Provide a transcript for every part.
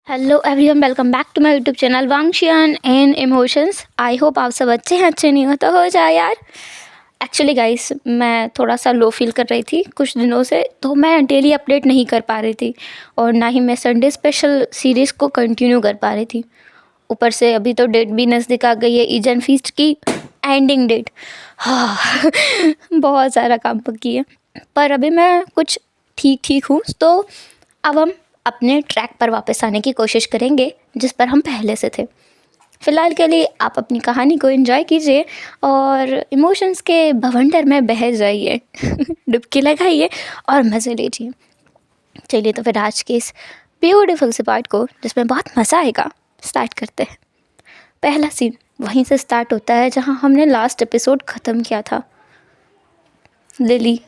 Hello everyone, welcome back to my YouTube channel वांगशियान and emotions. I hope आप सब अच्छे हैं। अच्छे नहीं हो तो हो जाए यार। एक्चुअली गाइस, मैं थोड़ा सा लो फील कर रही थी कुछ दिनों से, तो मैं डेली अपडेट नहीं कर पा रही थी और ना ही मैं संडे स्पेशल सीरीज़ को कंटिन्यू कर पा रही थी। ऊपर से अभी तो डेट भी नज़दीक आ गई है, ईजन फीस्ट की एंडिंग डेट। हाँ बहुत सारा काम बाकी है, पर अभी मैं कुछ ठीक ठीक हूँ। तो अब हम अपने ट्रैक पर वापस आने की कोशिश करेंगे जिस पर हम पहले से थे। फ़िलहाल के लिए आप अपनी कहानी को एंजॉय कीजिए और इमोशंस के भवंडर में बह जाइए डुबकी लगाइए और मज़े लीजिए। चलिए तो फिर आज के इस ब्यूटीफुल से पार्ट को, जिसमें बहुत मज़ा आएगा, स्टार्ट करते हैं। पहला सीन वहीं से स्टार्ट होता है जहां हमने लास्ट एपिसोड ख़त्म किया था। लिली,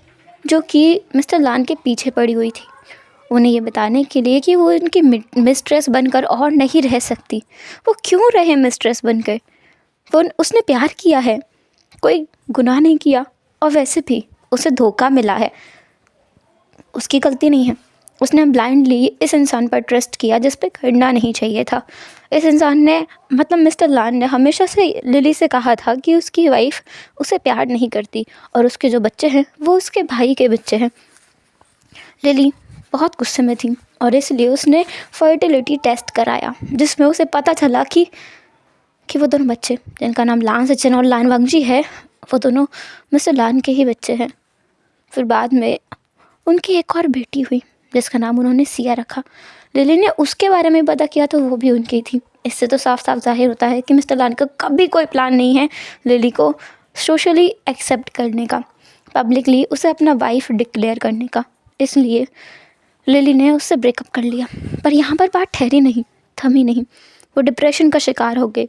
जो कि मिस्टर लान के पीछे पड़ी हुई थी, उन्हें ये बताने के लिए कि वो उनकी मिस्ट्रेस बनकर और नहीं रह सकती। वो क्यों रहे मिस्ट्रेस बनकर? वो उसने प्यार किया है, कोई गुनाह नहीं किया, और वैसे भी उसे धोखा मिला है, उसकी गलती नहीं है। उसने ब्लाइंडली इस इंसान पर ट्रस्ट किया जिस पे करना नहीं चाहिए था। इस इंसान ने, मतलब मिस्टर लान ने, हमेशा से लिली से कहा था कि उसकी वाइफ उसे प्यार नहीं करती और उसके जो बच्चे हैं वो उसके भाई के बच्चे हैं। लिली बहुत गुस्से में थी और इसलिए उसने फर्टिलिटी टेस्ट कराया, जिसमें उसे पता चला कि वो दोनों बच्चे, जिनका नाम लान सचिन और लान वांगजी है, वो दोनों मिस्टर लान के ही बच्चे हैं। फिर बाद में उनकी एक और बेटी हुई जिसका नाम उन्होंने सिया रखा। लिली ने उसके बारे में पता किया तो वो भी उनकी थी। इससे तो साफ साफ जाहिर होता है कि मिस्टर लान का कभी कोई प्लान नहीं है लिली को सोशली एक्सेप्ट करने का, पब्लिकली उसे अपना वाइफ डिक्लेयर करने का। इसलिए लिली ने उससे ब्रेकअप कर लिया। पर यहाँ पर बात ठहरी नहीं, थमी नहीं। वो डिप्रेशन का शिकार हो गई।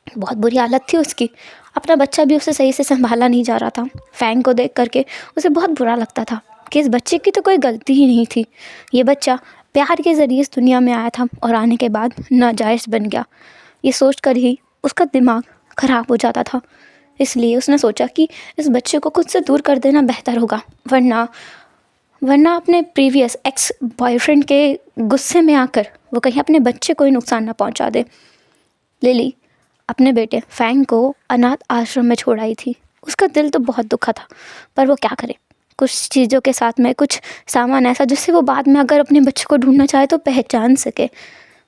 बहुत बुरी हालत थी उसकी। अपना बच्चा भी उसे सही से संभाला नहीं जा रहा था। फैंग को देख करके उसे बहुत बुरा लगता था कि इस बच्चे की तो कोई गलती ही नहीं थी। ये बच्चा प्यार के ज़रिए इस दुनिया में आया था और आने के बाद नाजायज़ बन गया। ये सोच कर ही उसका दिमाग ख़राब हो जाता था। इसलिए उसने सोचा कि इस बच्चे को खुद से दूर कर देना बेहतर होगा, वरना अपने प्रीवियस एक्स बॉयफ्रेंड के गुस्से में आकर वो कहीं अपने बच्चे को ही नुकसान ना पहुंचा दे। लिली अपने बेटे फैंग को अनाथ आश्रम में छोड़ आई थी। उसका दिल तो बहुत दुखा था, पर वो क्या करे। कुछ चीज़ों के साथ में कुछ सामान ऐसा जिससे वो बाद में अगर अपने बच्चे को ढूंढना चाहे तो पहचान सके।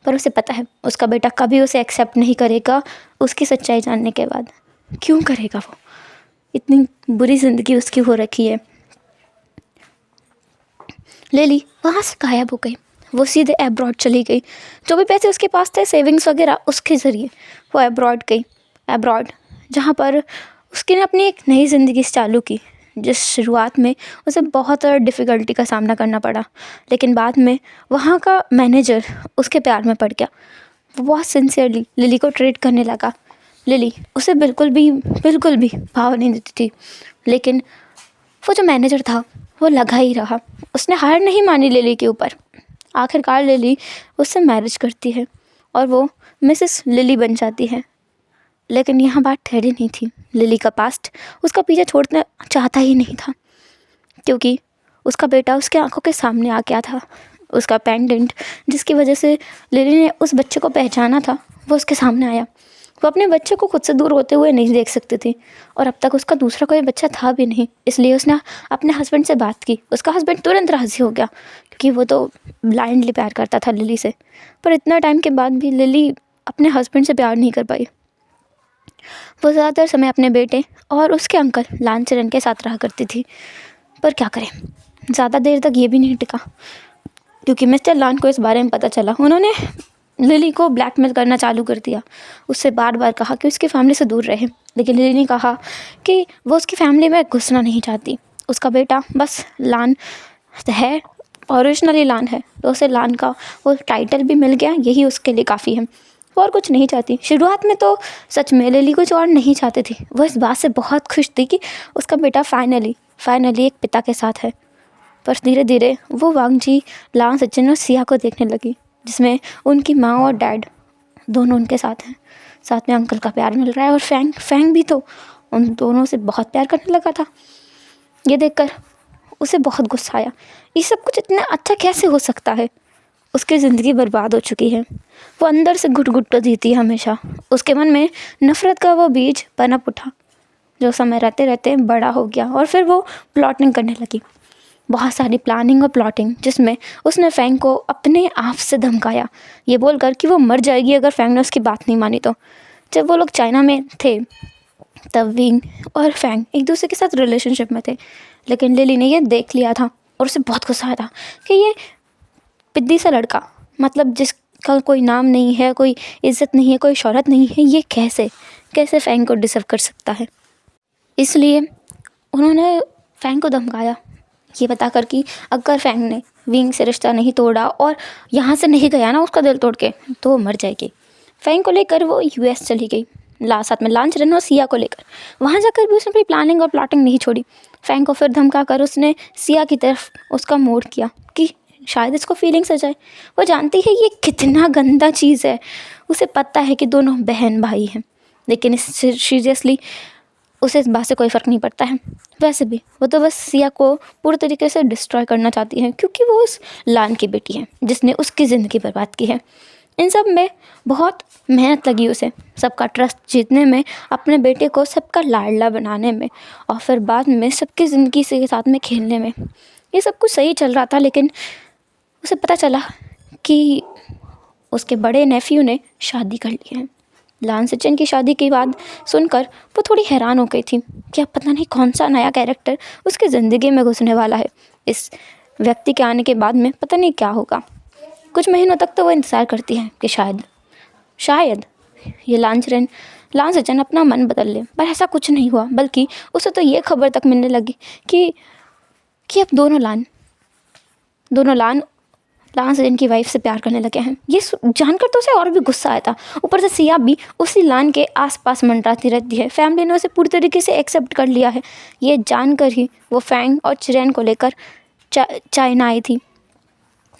पर उसे पता है उसका बेटा कभी उसे एक्सेप्ट नहीं करेगा उसकी सच्चाई जानने के बाद। क्यों करेगा वो? इतनी बुरी ज़िंदगी उसकी हो रखी है। लिली वहाँ से गायब हो गई। वो सीधे अब्रॉड चली गई। जो भी पैसे उसके पास थे, सेविंग्स वगैरह, उसके ज़रिए वो अब्रॉड गई। अब्रॉड जहाँ पर उसने अपनी एक नई ज़िंदगी चालू की, जिस शुरुआत में उसे बहुत डिफ़िकल्टी का सामना करना पड़ा। लेकिन बाद में वहाँ का मैनेजर उसके प्यार में पड़ गया। वो बहुत सिंसियरली लिली को ट्रीट करने लगा। लिली उसे बिल्कुल भी भाव नहीं देती थी, लेकिन वो जो मैनेजर था वो लगा ही रहा। उसने हार नहीं मानी लिली के ऊपर। आखिरकार लिली उससे मैरिज करती है और वो मिसेस लिली बन जाती है। लेकिन यहाँ बात ठहरी नहीं थी। लिली का पास्ट उसका पीछे छोड़ना चाहता ही नहीं था, क्योंकि उसका बेटा उसके आंखों के सामने आ गया था। उसका पेंडेंट, जिसकी वजह से लिली ने उस बच्चे को पहचाना था, वो उसके सामने आया। वो अपने बच्चे को खुद से दूर होते हुए नहीं देख सकती थी और अब तक उसका दूसरा कोई बच्चा था भी नहीं। इसलिए उसने अपने हस्बैंड से बात की। उसका हस्बैंड तुरंत राज़ी हो गया, क्योंकि वो तो ब्लाइंडली प्यार करता था लिली से। पर इतना टाइम के बाद भी लिली अपने हस्बैंड से प्यार नहीं कर पाई। वो ज़्यादातर समय अपने बेटे और उसके अंकल लान चरण के साथ रहा करती थी। पर क्या करें, ज़्यादा देर तक ये भी नहीं टिका, क्योंकि मिस्टर लान को इस बारे में पता चला। उन्होंने लिली को ब्लैकमेल करना चालू कर दिया। उससे बार बार कहा कि उसकी फैमिली से दूर रहे, लेकिन लिली ने कहा कि वो उसकी फैमिली में घुसना नहीं चाहती। उसका बेटा बस लान है, ओरिजिनली लान है, तो उसे लान का वो टाइटल भी मिल गया, यही उसके लिए काफ़ी है। वो और कुछ नहीं चाहती। शुरुआत में तो सच में लिली कुछ और नहीं चाहती थी। वो इस बात से बहुत खुश थी कि उसका बेटा फाइनली एक पिता के साथ है। पर धीरे धीरे वो वांगजी, लान सचिन और सिया को देखने लगी, जिसमें उनकी माँ और डैड दोनों उनके साथ हैं। साथ में अंकल का प्यार मिल रहा है और फैंग भी तो उन दोनों से बहुत प्यार करने लगा था। ये देखकर उसे बहुत गुस्सा आया। ये सब कुछ इतना अच्छा कैसे हो सकता है? उसकी ज़िंदगी बर्बाद हो चुकी है। वो अंदर से घुट-घुट तो जीती है हमेशा। उसके मन में नफ़रत का वो बीज पनप उठा, जो समय रहते-रहते बड़ा हो गया और फिर वो प्लॉटिंग करने लगी। बहुत सारी प्लानिंग और प्लॉटिंग, जिसमें उसने फैंग को अपने आप से धमकाया, ये बोलकर कि वो मर जाएगी अगर फैंग ने उसकी बात नहीं मानी तो। जब वो लोग चाइना में थे, तब विंग और फैंग एक दूसरे के साथ रिलेशनशिप में थे, लेकिन लिली ने ये देख लिया था और उसे बहुत गुस्सा आया था कि ये पिद्दी सा लड़का, मतलब जिसका कोई नाम नहीं है, कोई इज्जत नहीं है, कोई शोहरत नहीं है, ये कैसे फैंग को डिजर्व कर सकता है। इसलिए उन्होंने फैंग को धमकाया, ये बताकर कि अगर फैंग ने विंग से रिश्ता नहीं तोड़ा और यहाँ से नहीं गया ना उसका दिल तोड़ के, तो वो मर जाएगी। फैंग को लेकर वो यूएस चली गई, साथ में लांचरेन और सिया को लेकर। वहाँ जाकर भी उसने अपनी प्लानिंग और प्लॉटिंग नहीं छोड़ी। फैंग को फिर धमका कर उसने सिया की तरफ उसका मूड किया कि शायद इसको फीलिंग्स आ जाए। वो जानती है ये कितना गंदा चीज़ है, उसे पता है कि दोनों बहन भाई हैं, लेकिन सीरियसली उसे इस बात से कोई फ़र्क नहीं पड़ता है। वैसे भी वो तो बस सिया को पूरी तरीके से डिस्ट्रॉय करना चाहती है, क्योंकि वो उस लान की बेटी है जिसने उसकी ज़िंदगी बर्बाद की है। इन सब में बहुत मेहनत लगी उसे, सबका ट्रस्ट जीतने में, अपने बेटे को सबका लाडला बनाने में, और फिर बाद में सबकी ज़िंदगी के साथ में खेलने में। ये सब कुछ सही चल रहा था, लेकिन उसे पता चला कि उसके बड़े नेफ्यू ने शादी कर ली है। लान सचिन की शादी की बात सुनकर वो थोड़ी हैरान हो गई थी कि अब पता नहीं कौन सा नया कैरेक्टर उसकी ज़िंदगी में घुसने वाला है। इस व्यक्ति के आने के बाद में पता नहीं क्या होगा। कुछ महीनों तक तो वो इंतज़ार करती है कि शायद ये लान सचिन अपना मन बदल ले, पर ऐसा कुछ नहीं हुआ। बल्कि उसे तो ये खबर तक मिलने लगी कि अब दोनों लान सचिन की वाइफ से प्यार करने लगे हैं। ये जानकर तो उसे और भी गुस्सा आया था। ऊपर से सिया भी उसी लान के आसपास मंडराती रहती है। फैमिली ने उसे पूरी तरीके से एक्सेप्ट कर लिया है। ये जानकर ही वो फैंग और चिरेन को लेकर चाइना आई थी,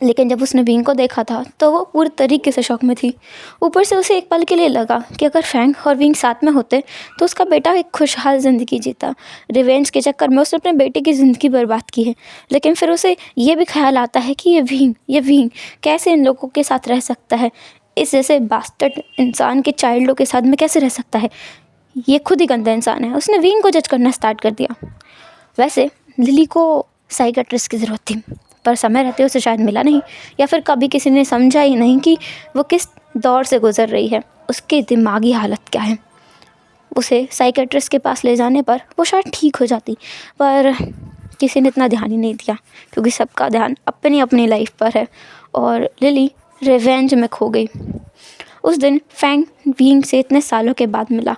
लेकिन जब उसने विंग को देखा था तो वो पूरी तरीके से शॉक में थी। ऊपर से उसे एक पल के लिए लगा कि अगर फैंग और विंग साथ में होते तो उसका बेटा एक खुशहाल ज़िंदगी जीता। रिवेंज के चक्कर में उसने अपने बेटे की ज़िंदगी बर्बाद की है। लेकिन फिर उसे ये भी ख्याल आता है कि ये विंग कैसे इन लोगों के साथ रह सकता है, इस जैसे बास्टर्ड इंसान के चाइल्डों के साथ में कैसे रह सकता है, ये खुद ही गंदा इंसान है। उसने विंग को जज करना स्टार्ट कर दिया। वैसे लिली को साइकियाट्रिस्ट की ज़रूरत थी, पर समय रहते उसे शायद मिला नहीं, या फिर कभी किसी ने समझा ही नहीं कि वो किस दौर से गुजर रही है, उसकी दिमागी हालत क्या है। उसे साइकियाट्रिस्ट के पास ले जाने पर वो शायद ठीक हो जाती, पर किसी ने इतना ध्यान ही नहीं दिया, क्योंकि सबका ध्यान अपनी अपनी लाइफ पर है और लिली रिवेंज में खो गई। उस दिन फैंग विंग से इतने सालों के बाद मिला।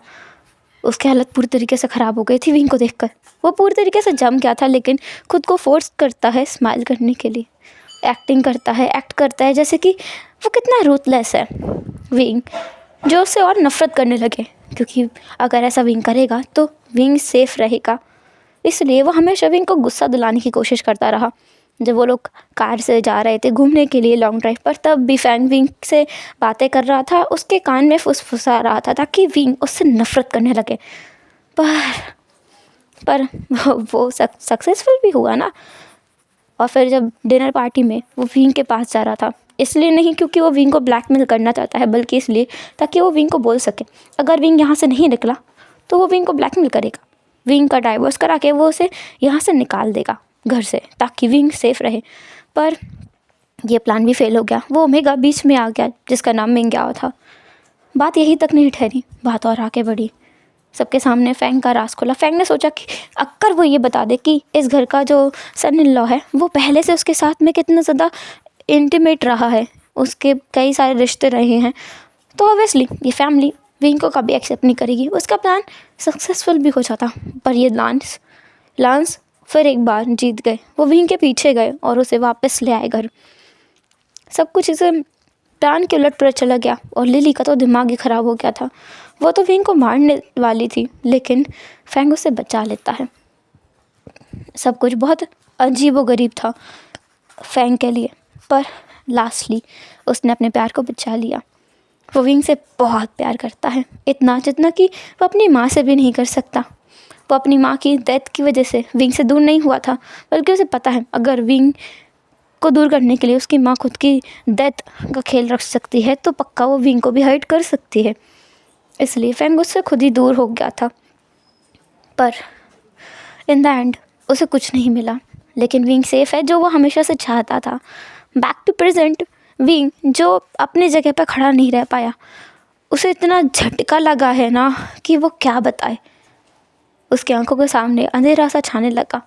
उसकी हालत पूरी तरीके से ख़राब हो गई थी विंग को देखकर। वो पूरी तरीके से जम गया था, लेकिन खुद को फोर्स करता है स्माइल करने के लिए। एक्ट करता है जैसे कि वो कितना रूथलेस है। विंग जो उससे और नफ़रत करने लगे, क्योंकि अगर ऐसा विंग करेगा तो विंग सेफ रहेगा। इसलिए वो हमेशा विंग को गुस्सा दिलाने की कोशिश करता रहा। जब वो लोग कार से जा रहे थे घूमने के लिए लॉन्ग ड्राइव पर, तब भी फैंग विंग से बातें कर रहा था, उसके कान में फुसफुसा रहा था ताकि विंग उससे नफ़रत करने लगे। पर वो सक्सेसफुल भी हुआ ना। और फिर जब डिनर पार्टी में वो विंग के पास जा रहा था, इसलिए नहीं क्योंकि वो विंग को ब्लैकमेल करना चाहता है, बल्कि इसलिए ताकि वो विंग को बोल सके अगर विंग यहाँ से नहीं निकला तो वो विंग को ब्लैकमेल करेगा। विंग का डाइवोर्स करा के वो उसे यहाँ से निकाल देगा घर से, ताकि विंग सेफ रहे। पर यह प्लान भी फेल हो गया। वो ओमेगा बीच में आ गया, जिसका नाम मिंग्याओ था। बात यही तक नहीं ठहरी, बात और आगे बढ़ी। सबके सामने फैंग का राज खोला। फैंग ने सोचा कि अगर वो ये बता दे कि इस घर का जो सन इन लॉ है वो पहले से उसके साथ में कितना ज़्यादा इंटीमेट रहा है, उसके कई सारे रिश्ते रहे हैं, तो ऑब्वियसली ये फैमिली विंग को कभी एक्सेप्ट नहीं करेगी। उसका प्लान सक्सेसफुल भी हो जाता। पर ये लांस फिर एक बार जीत गए। वो विंग के पीछे गए और उसे वापस ले आए घर। सब कुछ इसे प्लान के उलट पुलट चला गया और लिली का तो दिमाग ही ख़राब हो गया था। वो तो विंग को मारने वाली थी, लेकिन फैंग उसे बचा लेता है। सब कुछ बहुत अजीब व गरीब था फैंग के लिए, पर लास्टली उसने अपने प्यार को बचा लिया। वो विंग से बहुत प्यार करता है, इतना जितना कि वो अपनी माँ से भी नहीं कर सकता। वो अपनी माँ की डेथ की वजह से विंग से दूर नहीं हुआ था, बल्कि उसे पता है अगर विंग को दूर करने के लिए उसकी माँ खुद की डेथ का खेल रख सकती है, तो पक्का वो विंग को भी हर्ट कर सकती है। इसलिए फैंग उससे खुद ही दूर हो गया था। पर इन द एंड उसे कुछ नहीं मिला, लेकिन विंग सेफ है, जो वो हमेशा से चाहता था। बैक टू प्रेजेंट, विंग जो अपनी जगह पर खड़ा नहीं रह पाया, उसे इतना झटका लगा है ना कि वो क्या बताए। उसकी आंखों के सामने अंधेरा सा छाने लगा,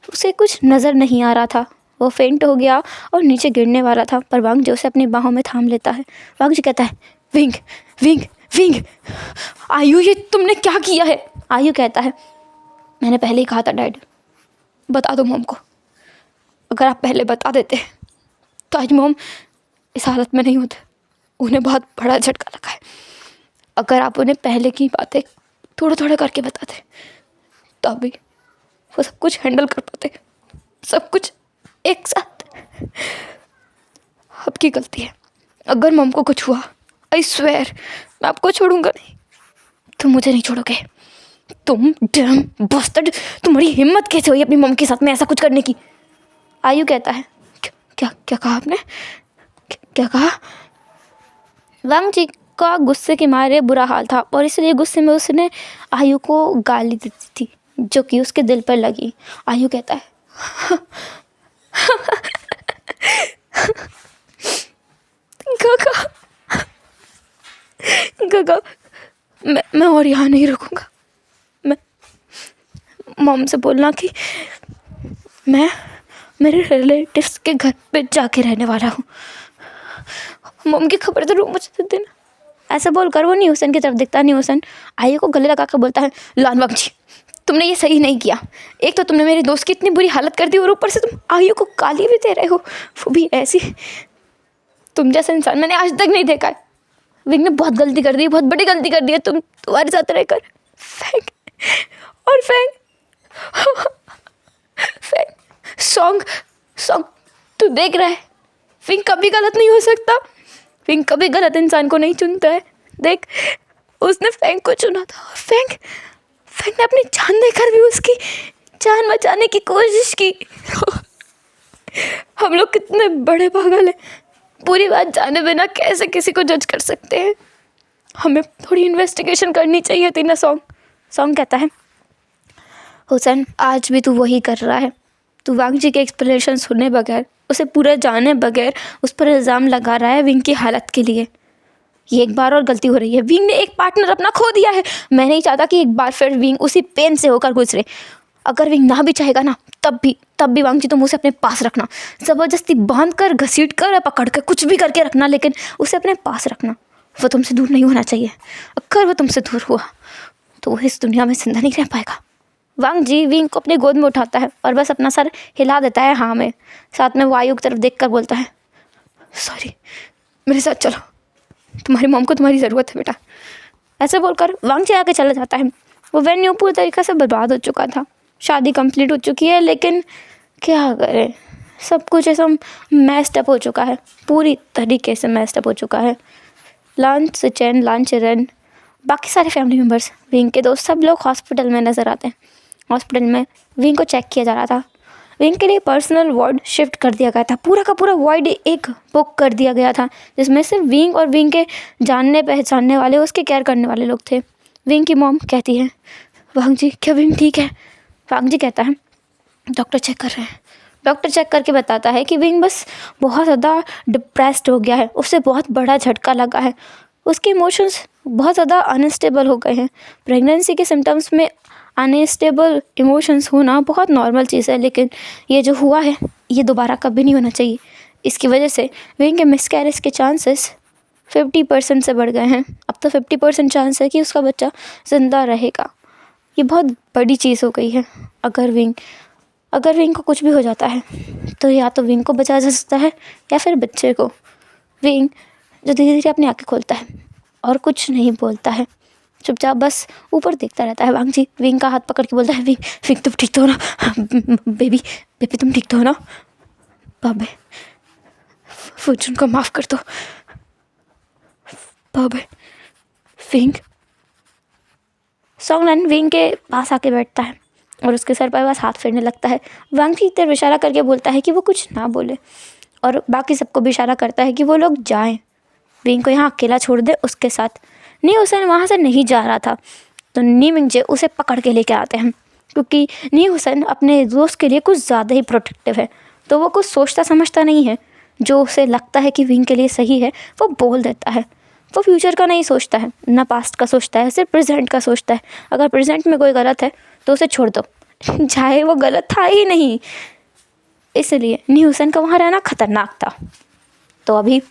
उसे कुछ नज़र नहीं आ रहा था। वो फेंट हो गया और नीचे गिरने वाला था, पर वांग जो उसे अपनी बाहों में थाम लेता है। वांग जी कहता है, विंग विंग विंग, आयु ये तुमने क्या किया है? आयु कहता है, मैंने पहले ही कहा था डैड, बता दो मॉम को। अगर आप पहले बता देते तो आज मॉम इस हालत में नहीं होते। उन्हें बहुत बड़ा झटका लगा है। अगर आप उन्हें पहले की बातें थोड़ा थोड़ा करके बताते तो भी वो सब कुछ हैंडल कर पाते, सब कुछ एक साथ। आपकी गलती है। अगर मॉम को कुछ हुआ, आई स्वेयर मैं आपको छोड़ूंगा नहीं। तुम मुझे नहीं छोड़ोगे। तुम डम बस्टर्ड, तुम्हारी हिम्मत कैसे हुई अपनी मॉम के साथ में ऐसा कुछ करने की? आयु कहता है, क्या क्या कहा आपने? क्या कहा? वांग जी का गुस्से के मारे बुरा हाल था और इसलिए गुस्से में उसने आयु को गाली दी थी, जो कि उसके दिल पर लगी। आयु कहता है, गगा गगा, मैं और यहाँ नहीं रुकूंगा। मैं मॉम से बोलना कि मैं मेरे रिलेटिव्स के घर पे जाके रहने वाला हूँ। मॉम की खबर जरूर मुझे दे देना। ऐसा बोलकर वो न्यूसन की तरफ दिखता। न्यूसन आयु को गले लगा कर बोलता है, लानवांग जी तुमने ये सही नहीं किया। एक तो तुमने मेरे दोस्त की इतनी बुरी हालत कर दी और ऊपर से तुम आयु को गाली भी दे रहे हो, वो भी ऐसी। तुम जैसा इंसान मैंने आज तक नहीं देखा है। विंग ने बहुत गलती कर दी, बहुत बड़ी गलती कर दी है तुम्हारे साथ रहकर। फैंग और फैंग फैंग सॉन्ग तू देख रहा है, विंग कभी गलत नहीं हो सकता। विंग कभी गलत इंसान को नहीं चुनता है। देख, उसने फैंग को चुना था और फैंग ने अपनी जान देकर भी उसकी जान बचाने की कोशिश की। हम लोग कितने बड़े पागल हैं, पूरी बात जाने बिना कैसे किसी को जज कर सकते हैं। हमें थोड़ी इन्वेस्टिगेशन करनी चाहिए थी ना। सॉन्ग कहता है, हुसैन आज भी तू वही कर रहा है। तू वांग जी के एक्सप्लेनेशन सुने बगैर, उसे पूरा जाने बगैर उस पर इल्ज़ाम लगा रहा है विंग की हालत के लिए। ये एक बार और गलती हो रही है। विंग ने एक पार्टनर अपना खो दिया है। मैं नहीं चाहता कि एक बार फिर विंग उसी पेन से होकर गुजरे। अगर विंग ना भी चाहेगा ना, तब भी वांग जी तुम उसे अपने पास रखना। ज़बरदस्ती बांध कर, घसीट कर, पकड़ कर, कुछ भी करके रखना, लेकिन उसे अपने पास रखना। वो तुमसे दूर नहीं होना चाहिए। अगर वो तुमसे दूर हुआ तो वो इस दुनिया में जिंदा नहीं रह पाएगा। वांग जी विंग को अपनी गोद में उठाता है और बस अपना सर हिला देता है हाँ में। साथ में वायु की तरफ देखकर बोलता है, सॉरी, मेरे साथ चलो, तुम्हारी मॉम को तुम्हारी ज़रूरत है बेटा। ऐसे बोलकर वांग जी आके चला जाता है। वो वेन्यू पूरी तरीक़े से बर्बाद हो चुका था। शादी कंप्लीट हो चुकी है, लेकिन क्या करें, सब कुछ ऐसा मैस्ड अप हो चुका है, पूरी तरीके से मैस्ड अप हो चुका है। लान चिरेन, बाकी सारे फैमिली मेम्बर्स, विंग के दोस्त, सब लोग हॉस्पिटल में नज़र आते हैं। हॉस्पिटल में विंग को चेक किया जा रहा था। विंग के लिए पर्सनल वार्ड शिफ्ट कर दिया गया था। पूरा का पूरा वार्ड एक बुक कर दिया गया था, जिसमें से विंग और विंग के जानने पहचानने वाले, उसके केयर करने वाले लोग थे। विंग की मॉम कहती है, वांग जी क्या विंग ठीक है? वांग जी कहता है, डॉक्टर चेक कर रहे हैं। डॉक्टर चेक करके बताता है कि विंग बस बहुत ज़्यादा डिप्रेस्ड हो गया है, उसे बहुत बड़ा झटका लगा है, उसके इमोशंस बहुत ज़्यादा अनस्टेबल हो गए हैं। प्रेगनेंसी के सिम्टम्स में अनस्टेबल इमोशंस होना बहुत नॉर्मल चीज़ है, लेकिन ये जो हुआ है ये दोबारा कभी नहीं होना चाहिए। इसकी वजह से विंग के मिसकैरेज के चांसेस 50% से बढ़ गए हैं। अब तो 50% चांस है कि उसका बच्चा ज़िंदा रहेगा। ये बहुत बड़ी चीज़ हो गई है। अगर विंग को कुछ भी हो जाता है तो या तो विंग को बचाया जा सकता है या फिर बच्चे को। विंग जो धीरे धीरे अपनी आँखें खोलता है और कुछ नहीं बोलता है, चुपचाप बस ऊपर देखता रहता है। वांग जी विंग का हाथ पकड़ के बोलता है, विंग तुम ठीक तो हो ना? बेबी तुम ठीक तो हो ना? बाबे फॉर्चून को माफ़ कर दो। बाबे विंग। सॉन्गलन विंग के पास आके बैठता है और उसके सर पर बस हाथ फेरने लगता है। वांगची की तरफ इशारा करके बोलता है कि वो कुछ ना बोले और बाकी सबको भी इशारा करता है कि वो लोग जाएं, विंग को यहाँ अकेला छोड़ दे उसके साथ। नी हुसैन वहाँ से नहीं जा रहा था तो नी मिंगजे उसे पकड़ के लेके आते हैं, क्योंकि नी हुसैन अपने दोस्त के लिए कुछ ज़्यादा ही प्रोटेक्टिव है। तो वो कुछ सोचता समझता नहीं है, जो उसे लगता है कि विंग के लिए सही है वो बोल देता है। वो फ्यूचर का नहीं सोचता है, ना पास्ट का सोचता है, सिर्फ प्रेजेंट का सोचता है। अगर प्रेजेंट में कोई गलत है तो उसे छोड़ दो, चाहे वो गलत था ही नहीं। इसलिए नी हुसैन का वहाँ रहना खतरनाक था। तो अभी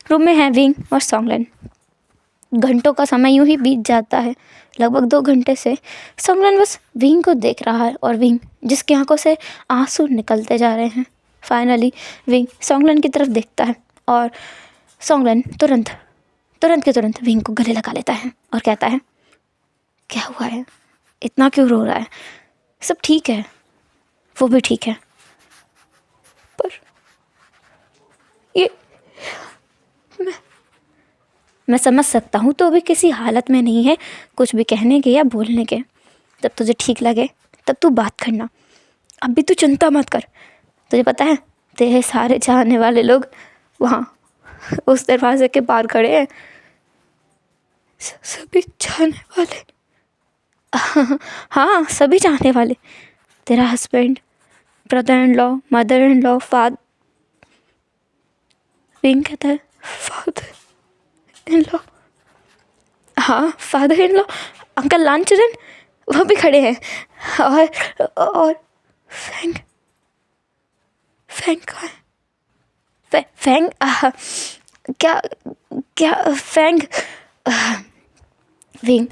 रूम में है विंग और सॉन्गलन। घंटों का समय यूं ही बीत जाता है। लगभग 2 घंटे से सॉन्गलन बस विंग को देख रहा है, और विंग जिसकी आंखों से आंसू निकलते जा रहे हैं। फाइनली विंग सॉन्गलन की तरफ देखता है और सॉन्गलन तुरंत के तुरंत विंग को गले लगा लेता है और कहता है, क्या हुआ है, इतना क्यों रो रहा है? सब ठीक है, वो भी ठीक है, पर ये मैं समझ सकता हूँ तो अभी किसी हालत में नहीं है कुछ भी कहने के या बोलने के। जब तुझे ठीक लगे तब तू बात करना, अभी तू चिंता मत कर। तुझे पता है तेरे सारे चाहने वाले लोग वहाँ उस दरवाजे के पार खड़े हैं। सभी चाहने वाले? हाँ, सभी चाहने वाले। तेरा husband, brother in law, mother in law, father, wing कहता है फादर इन लॉ, हाँ फादर इन लॉ, अंकल लांचरन वो भी खड़े हैं। और फैंग कहाँ है? फैंग क्या क्या फैंग? विंग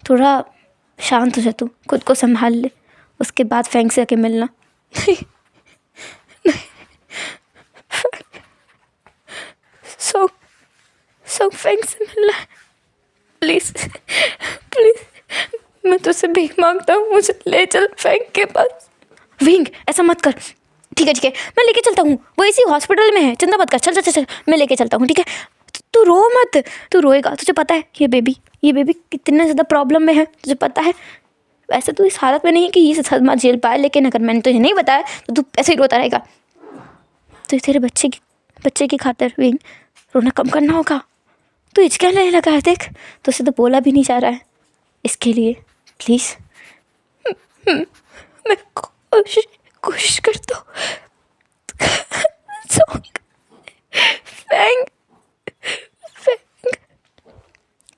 थोड़ा शांत हो जा, तू खुद को संभाल ले, उसके बाद फैंग से आके मिलना। नहीं, सो फैंग से मिलना है, प्लीज़ मैं तुझसे भीख मांगता हूँ, मुझे ले चल फैंग के पास। विंग ऐसा मत कर, ठीक है मैं लेके चलता हूँ, वो इसी हॉस्पिटल में है, चिंता मत कर, चल मैं लेके चलता हूँ, ठीक है? तू रो मत, तू रोएगा तुझे पता है ये बेबी कितने ज़्यादा प्रॉब्लम में है, तुझे पता है। वैसे तो इस हालत में नहीं है कि ये सदमा झेल पाए, लेकिन अगर मैंने तुझे नहीं बताया तो तू ऐसे ही रोता रहेगा। तो तेरे बच्चे की खातिर विंग रोना कम करना होगा। तू हिचकियाँ लेने लगा है, देख तो उसे तो बोला भी नहीं जा रहा है। इसके लिए प्लीज़ मैं कोशिश करता हूँ।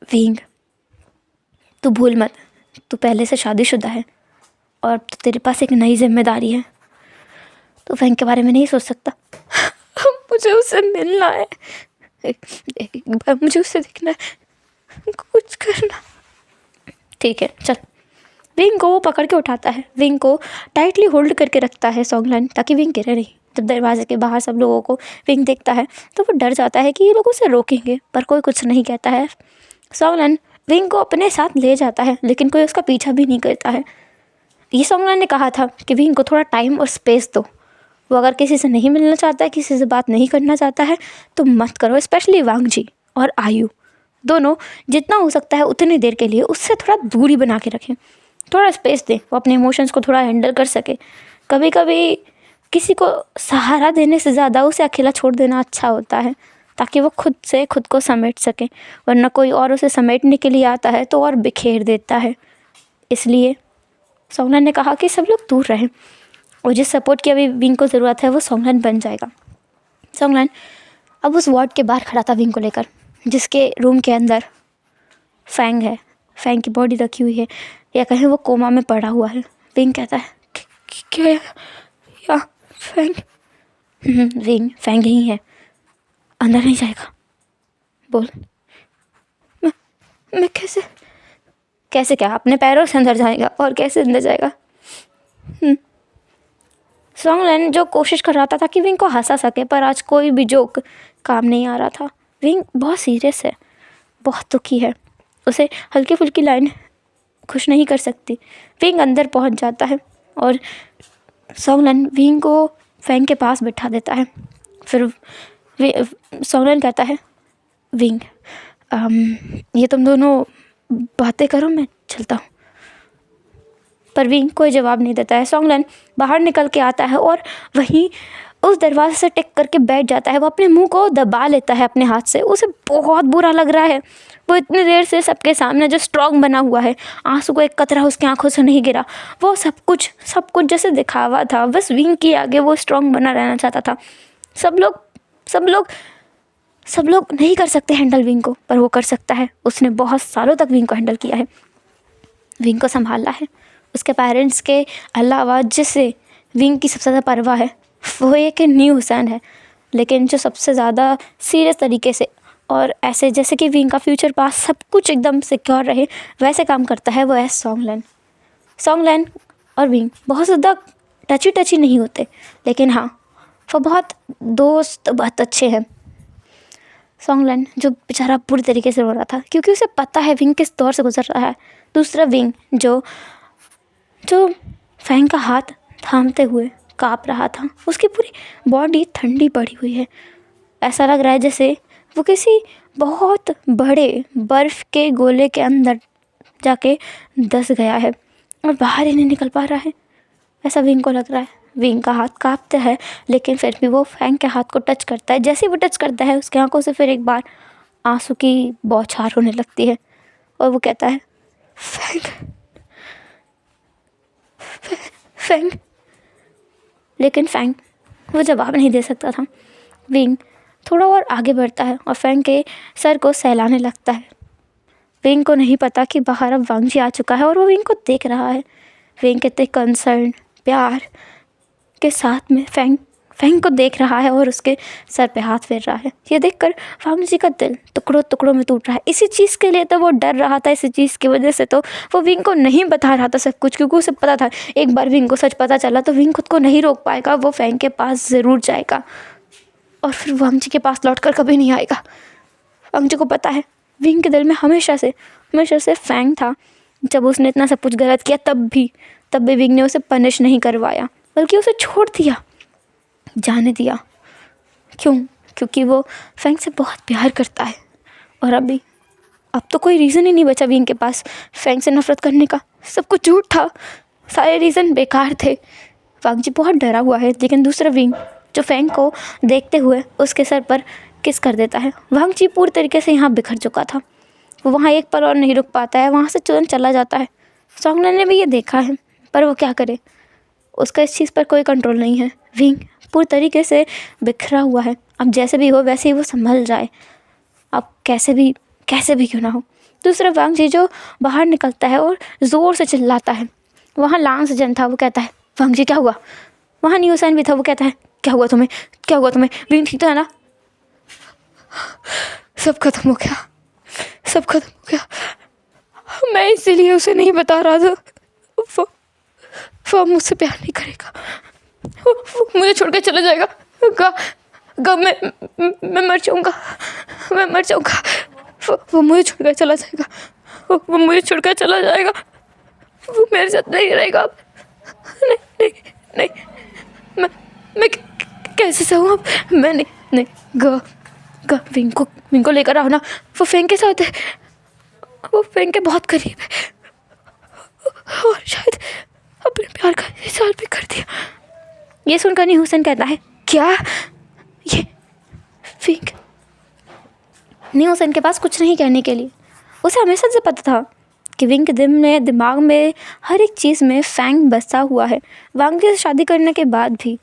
विंग तू भूल मत, तू पहले से शादीशुदा है और तो तेरे पास एक नई जिम्मेदारी है। तो फैंग के बारे में नहीं सोच सकता। मुझे उससे मिलना है, एक बार मुझे उससे दिखना है, कुछ करना। ठीक है चल। विंग को वो पकड़ के उठाता है, विंग को टाइटली होल्ड करके रखता है सॉन्गलन, ताकि विंग गिरे नहीं। जब दरवाजे के बाहर सब लोगों को विंग देखता है तो वो डर जाता है कि ये लोग उसे रोकेंगे, पर कोई कुछ नहीं कहता है। सॉन्गलन विंग को अपने साथ ले जाता है, लेकिन कोई उसका पीछा भी नहीं करता है। ये सॉन्गलन ने कहा था कि विंग को थोड़ा टाइम और स्पेस दो। वो अगर किसी से नहीं मिलना चाहता है, किसी से बात नहीं करना चाहता है तो मत करो। स्पेशली वांगजी और आयु दोनों जितना हो सकता है उतनी देर के लिए उससे थोड़ा दूरी बना के रखें, थोड़ा स्पेस दें, वो अपने इमोशंस को थोड़ा हैंडल कर सके। कभी कभी किसी को सहारा देने से ज़्यादा उसे अकेला छोड़ देना अच्छा होता है, ताकि वो खुद को समेट सके। वरना कोई और उसे समेटने के लिए आता है तो और बिखेर देता है। इसलिए सॉन्गलन ने कहा कि सब लोग दूर रहें, और जिस सपोर्ट की अभी विंग को ज़रूरत है वो सॉन्गलन बन जाएगा। सॉन्गलन अब उस वार्ड के बाहर खड़ा था विंग को लेकर, जिसके रूम के अंदर फैंग है। फैंग की बॉडी रखी हुई है, या कहें वो कोमा में पड़ा हुआ है। विंग कहता है क्या या फैंग? विंग फैंग ही है, अंदर नहीं जाएगा। बोल मैं कैसे क्या अपने पैरों से अंदर जाएगा, और कैसे अंदर जाएगा? सॉन्गलन जो कोशिश कर रहा था कि विंग को हंसा सके, पर आज कोई भी जोक काम नहीं आ रहा था। विंग बहुत सीरियस है, बहुत दुखी है, उसे हल्की फुल्की लाइन खुश नहीं कर सकती। विंग अंदर पहुंच जाता है और सॉन्गलन विंग को फैंग के पास बिठा देता है। फिर सॉन्गलन कहता है विंग ये तुम दोनों बातें करो, मैं चलता हूँ। पर विंग कोई जवाब नहीं देता है। सॉन्गलन बाहर निकल के आता है और वहीं उस दरवाजे से टिक करके बैठ जाता है। वो अपने मुंह को दबा लेता है अपने हाथ से। उसे बहुत बुरा लग रहा है। वो इतनी देर से सबके सामने जो स्ट्रॉन्ग बना हुआ है, आंसू को एक कतरा उसकी आंखों से नहीं गिरा। वो सब कुछ जैसे दिखावा था। बस विंग के आगे वो स्ट्रॉन्ग बना रहना चाहता था। सब लोग सब लोग सब लोग नहीं कर सकते हैंडल विंग को, पर वो कर सकता है। उसने बहुत सालों तक विंग को हैंडल किया है, विंग को संभाला है। उसके पेरेंट्स के अलावा जिसे विंग की सबसे ज़्यादा परवाह है वो एक न्यू हुसैन है। लेकिन जो सबसे ज़्यादा सीरियस तरीके से और ऐसे जैसे कि विंग का फ्यूचर पास सब कुछ एकदम सिक्योर रहे वैसे काम करता है, वो है सॉन्गलैन और विंग बहुत ज़्यादा टची नहीं होते, लेकिन हाँ वो बहुत दोस्त, बहुत अच्छे हैं। सॉन्गलैन जो बेचारा पूरी तरीके से रो रहा था क्योंकि उसे पता है विंग किस दौर से गुजर रहा है। दूसरा विंग जो फैंग का हाथ थामते हुए काँप रहा था, उसकी पूरी बॉडी ठंडी पड़ी हुई है। ऐसा लग रहा है जैसे वो किसी बहुत बड़े बर्फ़ के गोले के अंदर जाके दस गया है और बाहर ही नहीं निकल पा रहा है, ऐसा विंग को लग रहा है। विंग का हाथ काँपता है, लेकिन फिर भी वो फैंग के हाथ को टच करता है। जैसे ही वो टच करता है उसकी आंखों से फिर एक बार आंसू की बौछार होने लगती है और वो कहता है फैंग। लेकिन फैंग वो जवाब नहीं दे सकता था। विंग थोड़ा और आगे बढ़ता है और फैंग के सर को सहलाने लगता है। विंग को नहीं पता कि बाहर अब वांगजी आ चुका है और वो विंग को देख रहा है। विंग कितने कंसर्न, प्यार के साथ में फैंग को देख रहा है और उसके सर पे हाथ फेर रहा है। ये देखकर वांगजी का दिल टुकड़ों टुकड़ों में टूट रहा है। इसी चीज़ के लिए तो वो डर रहा था, इसी चीज़ की वजह से तो वो विंग को नहीं बता रहा था सब कुछ, क्योंकि उसे पता था एक बार विंग को सच पता चला तो विंग खुद को नहीं रोक पाएगा, वो फैंग के पास ज़रूर जाएगा और फिर वांगजी के पास लौट कर कभी नहीं आएगा। वांगजी को पता है विंग के दिल में हमेशा से फैंग था। जब उसने इतना सब कुछ गलत किया तब भी विंग ने उसे पनिश नहीं करवाया, बल्कि उसे छोड़ दिया, जाने दिया। क्यों? क्योंकि वो फैंग से बहुत प्यार करता है। और अब तो कोई रीज़न ही नहीं बचा विंग के पास फैंग से नफरत करने का। सब कुछ झूठ था, सारे रीज़न बेकार थे। वांगजी बहुत डरा हुआ है, लेकिन दूसरा विंग जो फैंग को देखते हुए उसके सर पर किस कर देता है। वांगजी पूरी तरीके से यहाँ बिखर चुका था। वो वहाँ एक पल और नहीं रुक पाता है, वहाँ से तुरंत चला जाता है। सॉन्गलैन ने भी ये देखा है, पर वो क्या करे, उसका इस चीज़ पर कोई कंट्रोल नहीं है। विंग पूरी तरीके से बिखरा हुआ है। अब जैसे भी हो वैसे ही वो संभल जाए, अब कैसे भी क्यों ना हो। दूसरा वांगजी जो बाहर निकलता है और ज़ोर से चिल्लाता है। वहाँ लांस जन था, वो कहता है वांगजी क्या हुआ। वहाँ न्यू हुसैन भी था, वो कहता है क्या हुआ तुम्हें, विंग ठीक तो है ना। सब खत्म हो गया। मैं इसीलिए उसे नहीं बता रहा था। वो मुझसे प्यार नहीं करेगा, वो मुझे छोड़ कर चला जाएगा। मैं मर जाऊँगा। वो मुझे छोड़कर चला जाएगा। वो मेरे साथ नहीं रहेगा। नहीं मैं कैसे सहूँ अब। मैं नहीं विंग को लेकर आओ ना। वो फैंग के साथ है, वो फैंग के बहुत करीब है और शायद अपने प्यार का इज़हार भी कर दिया। ये सुनकर न्यू हुसैन कहता है क्या ये विंग। न्यू हुसैन के पास कुछ नहीं कहने के लिए। उसे हमेशा से पता था कि विंग के दिमाग में हर एक चीज़ में फैंग बसा हुआ है। वांगजी से शादी करने के बाद भी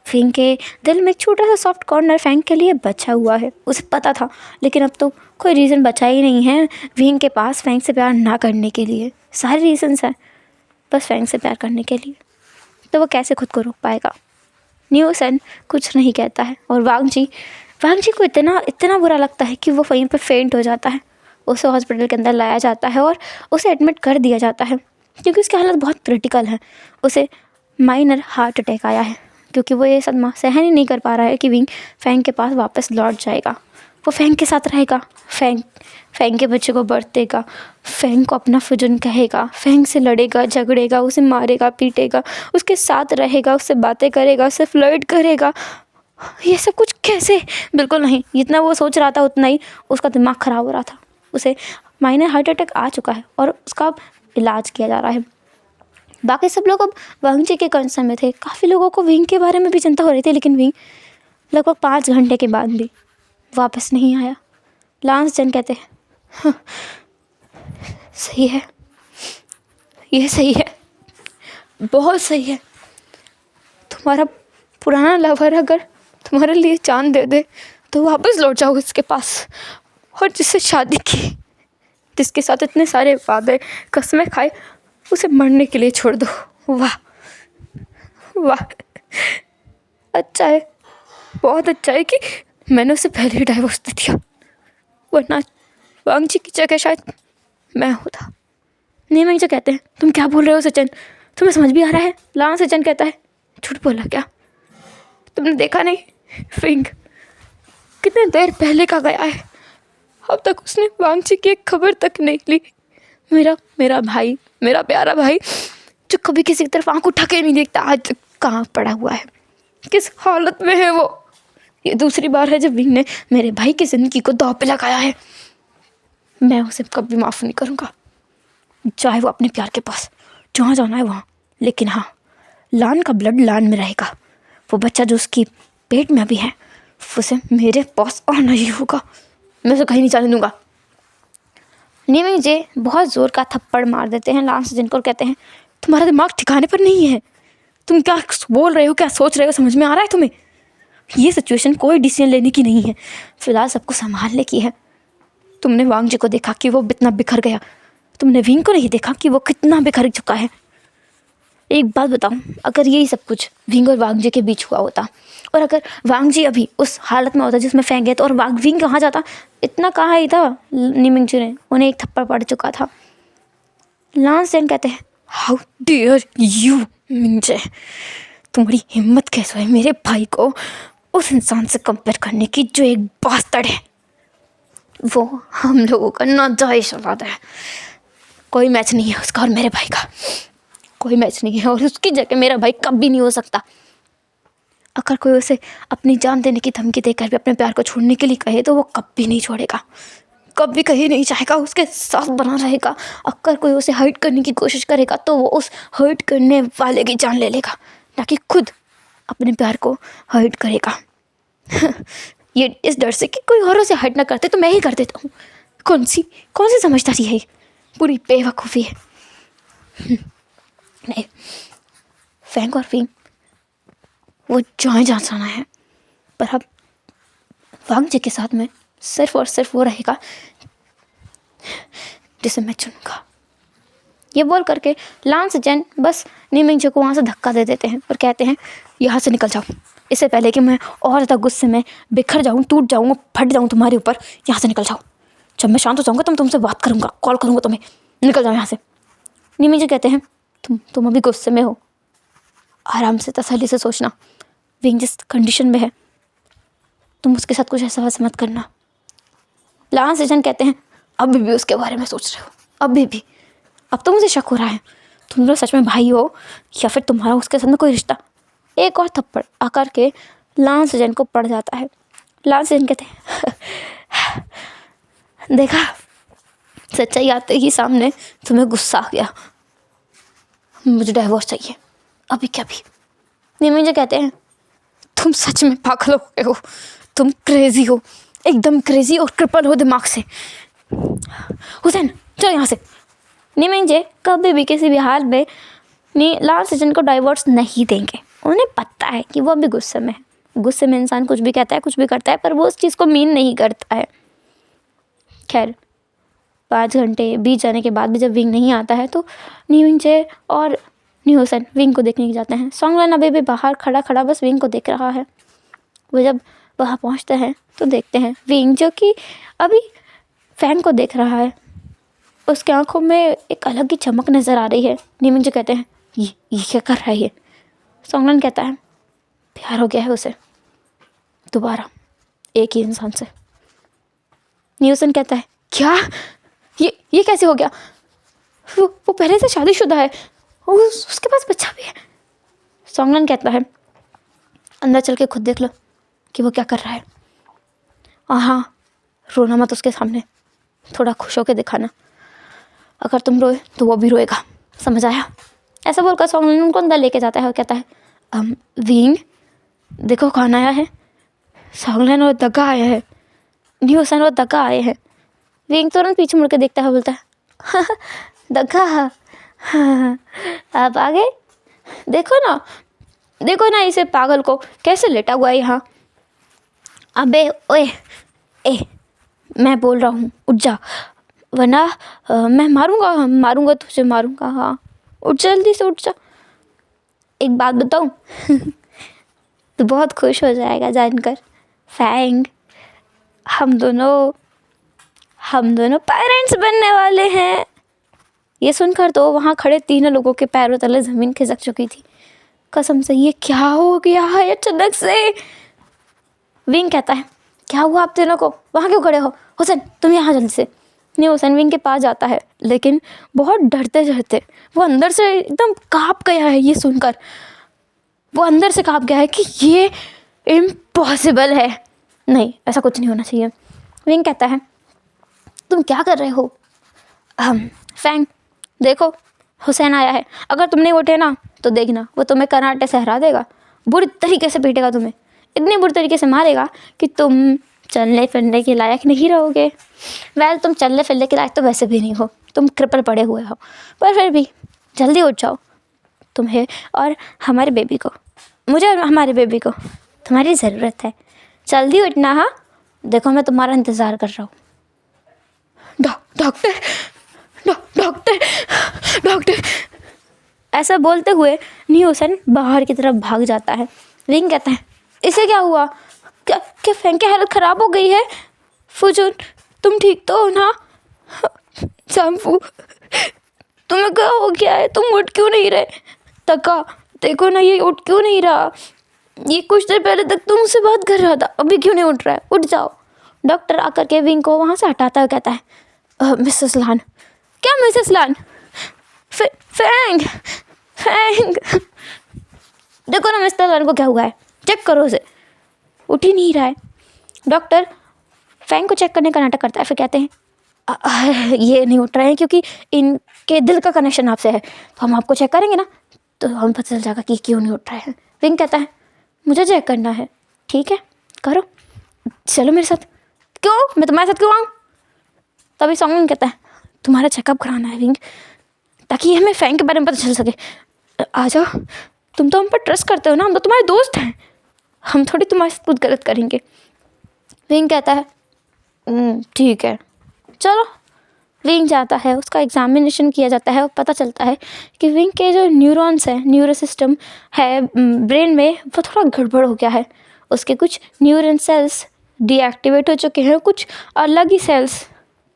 विंग के दिल में एक छोटा सा सॉफ्ट कॉर्नर फैंग के लिए बचा हुआ है, उसे पता था। लेकिन अब तो कोई रीज़न बचा ही नहीं है विंग के पास फैंग से प्यार ना करने के लिए। सारे रीजंस हैं बस फैंग से प्यार करने के लिए, तो वो कैसे खुद को रोक पाएगा। न्यू हुसैन कुछ नहीं कहता है और वांगजी को इतना बुरा लगता है कि वो वहीं पर फेंट हो जाता है। उसे हॉस्पिटल के अंदर लाया जाता है और उसे एडमिट कर दिया जाता है क्योंकि उसकी हालत बहुत क्रिटिकल है। उसे माइनर हार्ट अटैक आया है क्योंकि वो ये सदमा सहन ही नहीं कर पा रहा है कि विंग फैंग के पास वापस लौट जाएगा, वो फैंग के साथ रहेगा, फैंग के बच्चे को बर्थ देगा, फैंग को अपना फुजन कहेगा, फैंग से लड़ेगा, झगड़ेगा, उसे मारेगा, पीटेगा, उसके साथ रहेगा, उससे बातें करेगा, उससे फ्लर्ट करेगा। ये सब कुछ कैसे? बिल्कुल नहीं। जितना वो सोच रहा था उतना ही उसका दिमाग ख़राब हो रहा था। उसे माइनर हार्ट अटैक आ चुका है और उसका इलाज किया जा रहा है। बाकी सब लोग अब विंग जी के कंसर्न में थे। काफ़ी लोगों को विंग के बारे में भी चिंता हो रही थी, लेकिन विंग लगभग 5 घंटे के बाद भी वापस नहीं आया। लांस जन कहते हैं, हाँ, सही है, ये सही है, बहुत सही है। तुम्हारा पुराना लवर अगर तुम्हारे लिए जान दे दे तो वापस लौट जाओ उसके पास, और जिससे शादी की, जिसके साथ इतने सारे वादे कसमें खाए, उसे मरने के लिए छोड़ दो। वाह वाह, अच्छा है, बहुत अच्छा है कि मैंने उसे पहले ही डाइवोर्स दे दिया, वरना वांग जी की जगह शायद मैं होता। नहीं, मैं जो कहते हैं, तुम क्या बोल रहे हो सचिन, तुम्हें समझ भी आ रहा है? लां सचिन कहता है, झूठ बोला क्या? तुमने देखा नहीं विंग कितने देर पहले का गया है, अब तक उसने वांग जी की एक खबर तक नहीं ली। मेरा भाई, मेरा प्यारा भाई, जो कभी किसी की तरफ आंख उठा के नहीं देखता, आज तक कहाँ पड़ा हुआ है, किस हालत में है वो। ये दूसरी बार है जब विंग ने मेरे भाई की जिंदगी को दांव पे लगाया है। मैं उसे कभी माफ़ नहीं करूँगा, चाहे वो अपने प्यार के पास जहाँ जाना है वहाँ। लेकिन हाँ, लान का ब्लड लान में रहेगा। वो बच्चा जो उसकी पेट में अभी है, उसे मेरे पास आना ही होगा, मैं उसे कहीं नहीं जाने दूंगा। नीमिंग जे बहुत ज़ोर का थप्पड़ मार देते हैं लांस जिनको और कहते हैं, तुम्हारा दिमाग ठिकाने पर नहीं है, तुम क्या बोल रहे हो, क्या सोच रहे हो, समझ में आ रहा है तुम्हें? ये सिचुएशन कोई डिसीजन लेने की नहीं है, फिलहाल सबको संभालने की है। तुमने वांग जी को देखा कि वो कितना बिखर गया, तुमने विंग को नहीं देखा कि वो कितना बिखर चुका है। एक बात बताऊं, अगर यही सब कुछ विंग और वांग जी के बीच हुआ होता, और अगर वांग जी अभी उस हालत में होता जिसमें फेंक गए, तो और विंग कहाँ जाता? इतना कहा ही था नीमिंग जी ने, उन्हें एक थप्पड़ पड़ चुका था। लांस जैन कहते हैं, हाउ डियर यू मिंजे, तुम्हारी हिम्मत कैसे है मेरे भाई को उस इंसान से कंपेयर करने की जो एक बास्टर्ड है। वो हम लोगों का नाजायज औलाद है, कोई मैच नहीं है उसका और मेरे भाई का, कोई मैच नहीं है, और उसकी जगह मेरा भाई कभी नहीं हो सकता। अगर कोई उसे अपनी जान देने की धमकी देकर भी अपने प्यार को छोड़ने के लिए कहे तो वो कभी नहीं छोड़ेगा, कभी कहीं नहीं चाहेगा, उसके साथ बना रहेगा। अगर कोई उसे हर्ट करने की कोशिश करेगा तो वो उस हर्ट करने वाले की जान ले लेगा, ना कि खुद अपने प्यार को हर्ट करेगा। ये इस डर से कि कोई और उसे हर्ट ना करते तो मैं ही कर देता हूँ। कौन सी समझदारी है, पूरी बेवकूफ़ी है। नहीं, फैंग और विंग वो जहाँ जाना है, पर अब वांग जी के साथ में सिर्फ और सिर्फ वो रहेगा जिसे मैं चुनूंगा। ये बोल करके लांस जैन बस नीमिंग जी को वहाँ से धक्का दे देते हैं और कहते हैं, यहाँ से निकल जाओ, इससे पहले कि मैं और ज़्यादा गुस्से में बिखर जाऊँ, टूट जाऊँ, फट जाऊँ तुम्हारे ऊपर। यहाँ से निकल जाओ, जब मैं शांत हो जाऊँगा तो मैं तुमसे बात करूँगा, कॉल करूँगा तुम्हें, निकल जाओ यहाँ से। नीमिंग जी कहते हैं, तुम अभी गुस्से में हो, आराम से तसल्ली से सोचना, विंग जिस कंडीशन में है तुम उसके साथ कुछ ऐसा वैसा मत करना। लांस जैन कहते हैं, अभी भी उसके बारे में सोच रहे हो, अभी भी? अब तो मुझे शक हो रहा है तुम लोग सच में भाई हो या फिर तुम्हारा उसके साथ में कोई रिश्ता। एक और थप्पड़ आकर के लांस जैन को पड़ जाता है। लांस जैन कहते हैं, देखा, सच्चाई आते ही सामने तुम्हें गुस्सा आ गया, मुझे डाइवोर्स चाहिए अभी क्या भी। नीमिंग जी कहते हैं, तुम सच में पागल हो गए हो, तुम क्रेजी हो, एकदम क्रेजी और क्रिपल हो दिमाग से। हुसैन चलो यहाँ से। नीमिंग जी कभी भी किसी भी हाल में लांस जैन को डाइवोर्स नहीं देंगे। उन्हें पता है कि वो अभी गुस्से में है, गुस्से में इंसान कुछ भी कहता है, कुछ भी करता है, पर वो उस चीज़ को मीन नहीं करता है। खैर 5 घंटे बीत जाने के बाद भी जब विंग नहीं आता है तो नीमिंग जी और हुसैन विंग को देखने जाते हैं। सॉन्गलन अभी भी बाहर खड़ा बस विंग को देख रहा है। वो जब वहाँ पहुँचते हैं तो देखते हैं विंग जो कि अभी फैन को देख रहा है, उसके आंखों में एक अलग ही चमक नज़र आ रही है। नीमिंग जी कहते हैं, ये क्या कर रहा है ये? सॉन्गलन कहता है, प्यार हो गया है उसे दोबारा एक ही इंसान से। न्यूसन कहता है, क्या? ये कैसे हो गया? वो पहले से शादीशुदा है, उसके पास बच्चा भी है। सॉन्गलन कहता है, अंदर चल के खुद देख लो कि वो क्या कर रहा है। हाँ, रोना मत उसके सामने, थोड़ा खुश होकर दिखाना, अगर तुम रोए तो वो भी रोएगा, समझ आया? ऐसा बोलकर सॉन्गलिन उनको अंदर लेके जाता है और कहता है विंग देखो कौन आया है। सॉन्गलिन और दग्गा आया है, न्यूसन और दग्गा आए हैं। विंग तुरंत पीछे मुड़ के देखता है, बोलता है दग्गा आप आ गए, देखो ना इसे पागल को कैसे लेटा हुआ है यहाँ। अबे ओए ए मैं बोल रहा हूँ उठ जा, वरना मैं मारूंगा तुझे मारूंगा। हाँ उठ जल्दी से उठ जा। एक बात बताऊँ तो बहुत खुश हो जाएगा जानकर फैंग, हम दोनों पेरेंट्स बनने वाले हैं। ये सुनकर तो वहाँ खड़े तीनों लोगों के पैरों तले ज़मीन खिसक चुकी थी। कसम से ये क्या हो गया है अचानक से। विंग कहता है क्या हुआ आप तीनों को, वहाँ क्यों खड़े हो? हुसैन तुम यहाँ जल्दी से। नहीं, हुसैन विंग के पास जाता है, लेकिन बहुत डरते डरते वो अंदर से एकदम काँप गया है। ये सुनकर वो अंदर से काँप गया है कि ये इम्पॉसिबल है, नहीं ऐसा कुछ नहीं होना चाहिए। विंग कहता है तुम क्या कर रहे हो? फैंग देखो हुसैन आया है, अगर तुम नहीं उठे ना तो देखना वो तुम्हें कराटे से हरा देगा, बुरी तरीके से पीटेगा तुम्हें, इतनी बुरी तरीके से मारेगा कि तुम चलने फिरने के लायक नहीं रहोगे। वेल तुम चलने फिरने के लायक तो वैसे भी नहीं हो, तुम क्रिपल पड़े हुए हो, पर फिर भी जल्दी उठ जाओ, तुम्हें और हमारे बेबी को, मुझे और हमारे बेबी को तुम्हारी ज़रूरत है, जल्दी उठना। हाँ देखो मैं तुम्हारा इंतज़ार कर रहा हूँ। डॉक्टर ऐसा बोलते हुए न्यूसन बाहर की तरफ भाग जाता है। विंग कहता है इसे क्या हुआ? क्या फैंग की हालत ख़राब हो गई है? फुजून तुम ठीक तो हो ना? सांफू तुम्हें क्या हो गया है, तुम उठ क्यों नहीं रहे? तका देखो ना ये उठ क्यों नहीं रहा, ये कुछ देर पहले तक तुम मुझसे बात कर रहा था, अभी क्यों नहीं उठ रहा है? उठ जाओ। डॉक्टर आकर के विंग को वहाँ से हटाता हुआ कहता है मिसेस लान। क्या मिसेस लान? फैंग देखो ना मिस्टर लान को क्या हुआ है, चेक करो उसे, उठ ही नहीं रहा है। डॉक्टर फैंग को चेक करने का नाटक करता है, फिर कहते हैं ये नहीं उठ रहे हैं क्योंकि इनके दिल का कनेक्शन आपसे है, तो हम आपको चेक करेंगे ना तो हम पता चल जाएगा कि क्यों नहीं उठ रहे हैं। विंग कहता है मुझे चेक करना है, ठीक है करो, चलो मेरे साथ। क्यों, मैं तुम्हारे साथ क्यों आऊँ? तभी सॉन्ग कहता है तुम्हारा चेकअप कराना है विंग, ताकि हमें फैंग के बारे में पता चल सके। आ जाओ, तुम तो हम पर ट्रस्ट करते हो ना, हम तो तुम्हारे दोस्त हैं, हम थोड़ी तुम्हारे साथ कुछ गलत करेंगे। विंग कहता है ठीक है चलो। विंग जाता है, उसका एग्जामिनेशन किया जाता है और पता चलता है कि विंग के जो न्यूरॉन्स हैं, न्यूरो सिस्टम है ब्रेन में, वो थोड़ा गड़बड़ हो गया है। उसके कुछ न्यूरॉन सेल्स डीएक्टिवेट हो चुके हैं, कुछ अलग ही सेल्स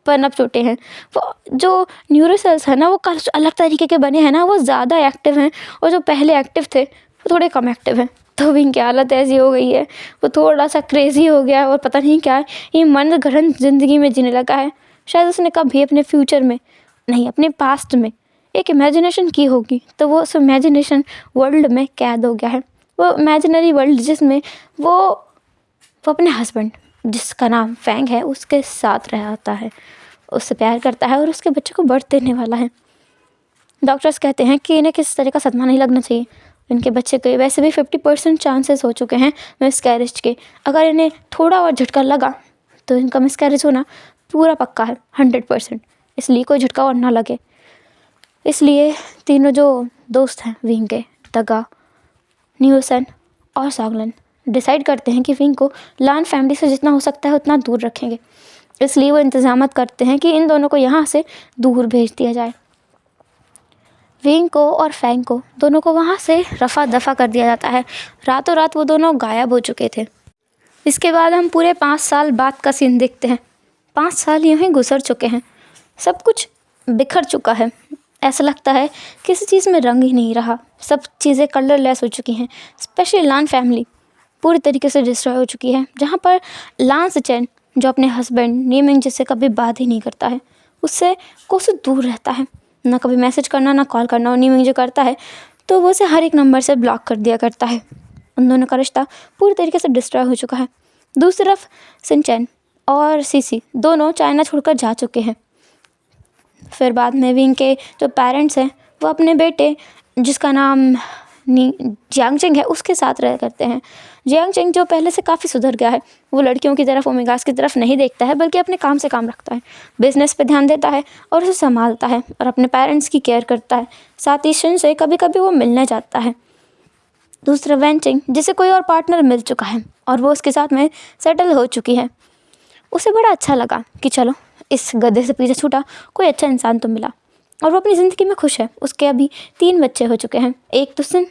पनप चुके हैं। वो जो न्यूरो सेल्स है ना वो कुछ अलग तरीके के बने हैं ना, वो ज़्यादा एक्टिव हैं, और जो पहले एक्टिव थे वो थोड़े कम एक्टिव हैं। तो विंग की हालत ऐसी हो गई है, वो थोड़ा सा क्रेज़ी हो गया और पता नहीं क्या ये मन गढ़ंत ज़िंदगी में जीने लगा है। शायद उसने कभी अपने फ्यूचर में नहीं, अपने पास्ट में एक इमेजिनेशन की होगी, तो वो उस इमेजिनेशन वर्ल्ड में कैद हो गया है। वो इमेजिनरी वर्ल्ड जिसमें वो अपने हस्बैंड जिसका नाम फैंग है उसके साथ रहता है, उससे प्यार करता है और उसके बच्चे को बर्थ देने वाला है। डॉक्टर्स कहते हैं कि इन्हें किसी तरह का सदमा नहीं लगना चाहिए, इनके बच्चे के वैसे भी 50% चांसेस हो चुके हैं मिसकैरेज के, अगर इन्हें थोड़ा और झटका लगा तो इनका मिसकैरेज होना पूरा पक्का है 100%, इसलिए कोई झटका और ना लगे। इसलिए तीनों जो दोस्त हैं विंग के, दगा, न्यूसन और सॉन्गलिन, डिसाइड करते हैं कि विंग को लान फैमिली से जितना हो सकता है उतना दूर रखेंगे। इसलिए वो इंतज़ामत करते हैं कि इन दोनों को यहाँ से दूर भेज दिया जाए। विंग को और फैंग को दोनों को वहाँ से रफ़ा दफ़ा कर दिया जाता है। रातों रात वो दोनों गायब हो चुके थे। इसके बाद हम पूरे 5 साल बाद का सीन देखते हैं। 5 साल यूँ ही गुजर चुके हैं, सब कुछ बिखर चुका है, ऐसा लगता है किसी चीज़ में रंग ही नहीं रहा, सब चीज़ें कलरलेस हो चुकी हैं। स्पेशली लान फैमिली पूरी तरीके से डिस्ट्रॉय हो चुकी है, जहाँ पर लान सिचेन जो अपने हस्बैंड नीमिंग जिससे कभी बात ही नहीं करता है, उससे कोसों दूर रहता है, ना कभी मैसेज करना ना कॉल करना, और नीमिंग जो करता है तो वो उसे हर एक नंबर से ब्लॉक कर दिया करता है। उन दोनों का रिश्ता पूरी तरीके से डिस्ट्रॉय हो चुका है। दूसरी तरफ सिंचेन और सीसी दोनों चाइना छोड़कर जा चुके हैं। फिर बाद में विंग के जो पेरेंट्स हैं वो अपने बेटे जिसका नाम जियांग चेंग है, उसके साथ रह करते हैं। जियांग चेंग जो पहले से काफ़ी सुधर गया है, वो लड़कियों की तरफ, ओमेगास की तरफ नहीं देखता है, बल्कि अपने काम से काम रखता है, बिजनेस पे ध्यान देता है और उसे संभालता है और अपने पेरेंट्स की केयर करता है। साथ ही शिन से कभी कभी वो मिलने जाता है। दूसरा वैन चेंग, जिसे कोई और पार्टनर मिल चुका है और वो उसके साथ में सेटल हो चुकी है। उसे बड़ा अच्छा लगा कि चलो इस गधे से पीछे छूटा, कोई अच्छा इंसान तो मिला, और वो अपनी ज़िंदगी में खुश है। उसके अभी 3 बच्चे हो चुके हैं, एक तो सिन,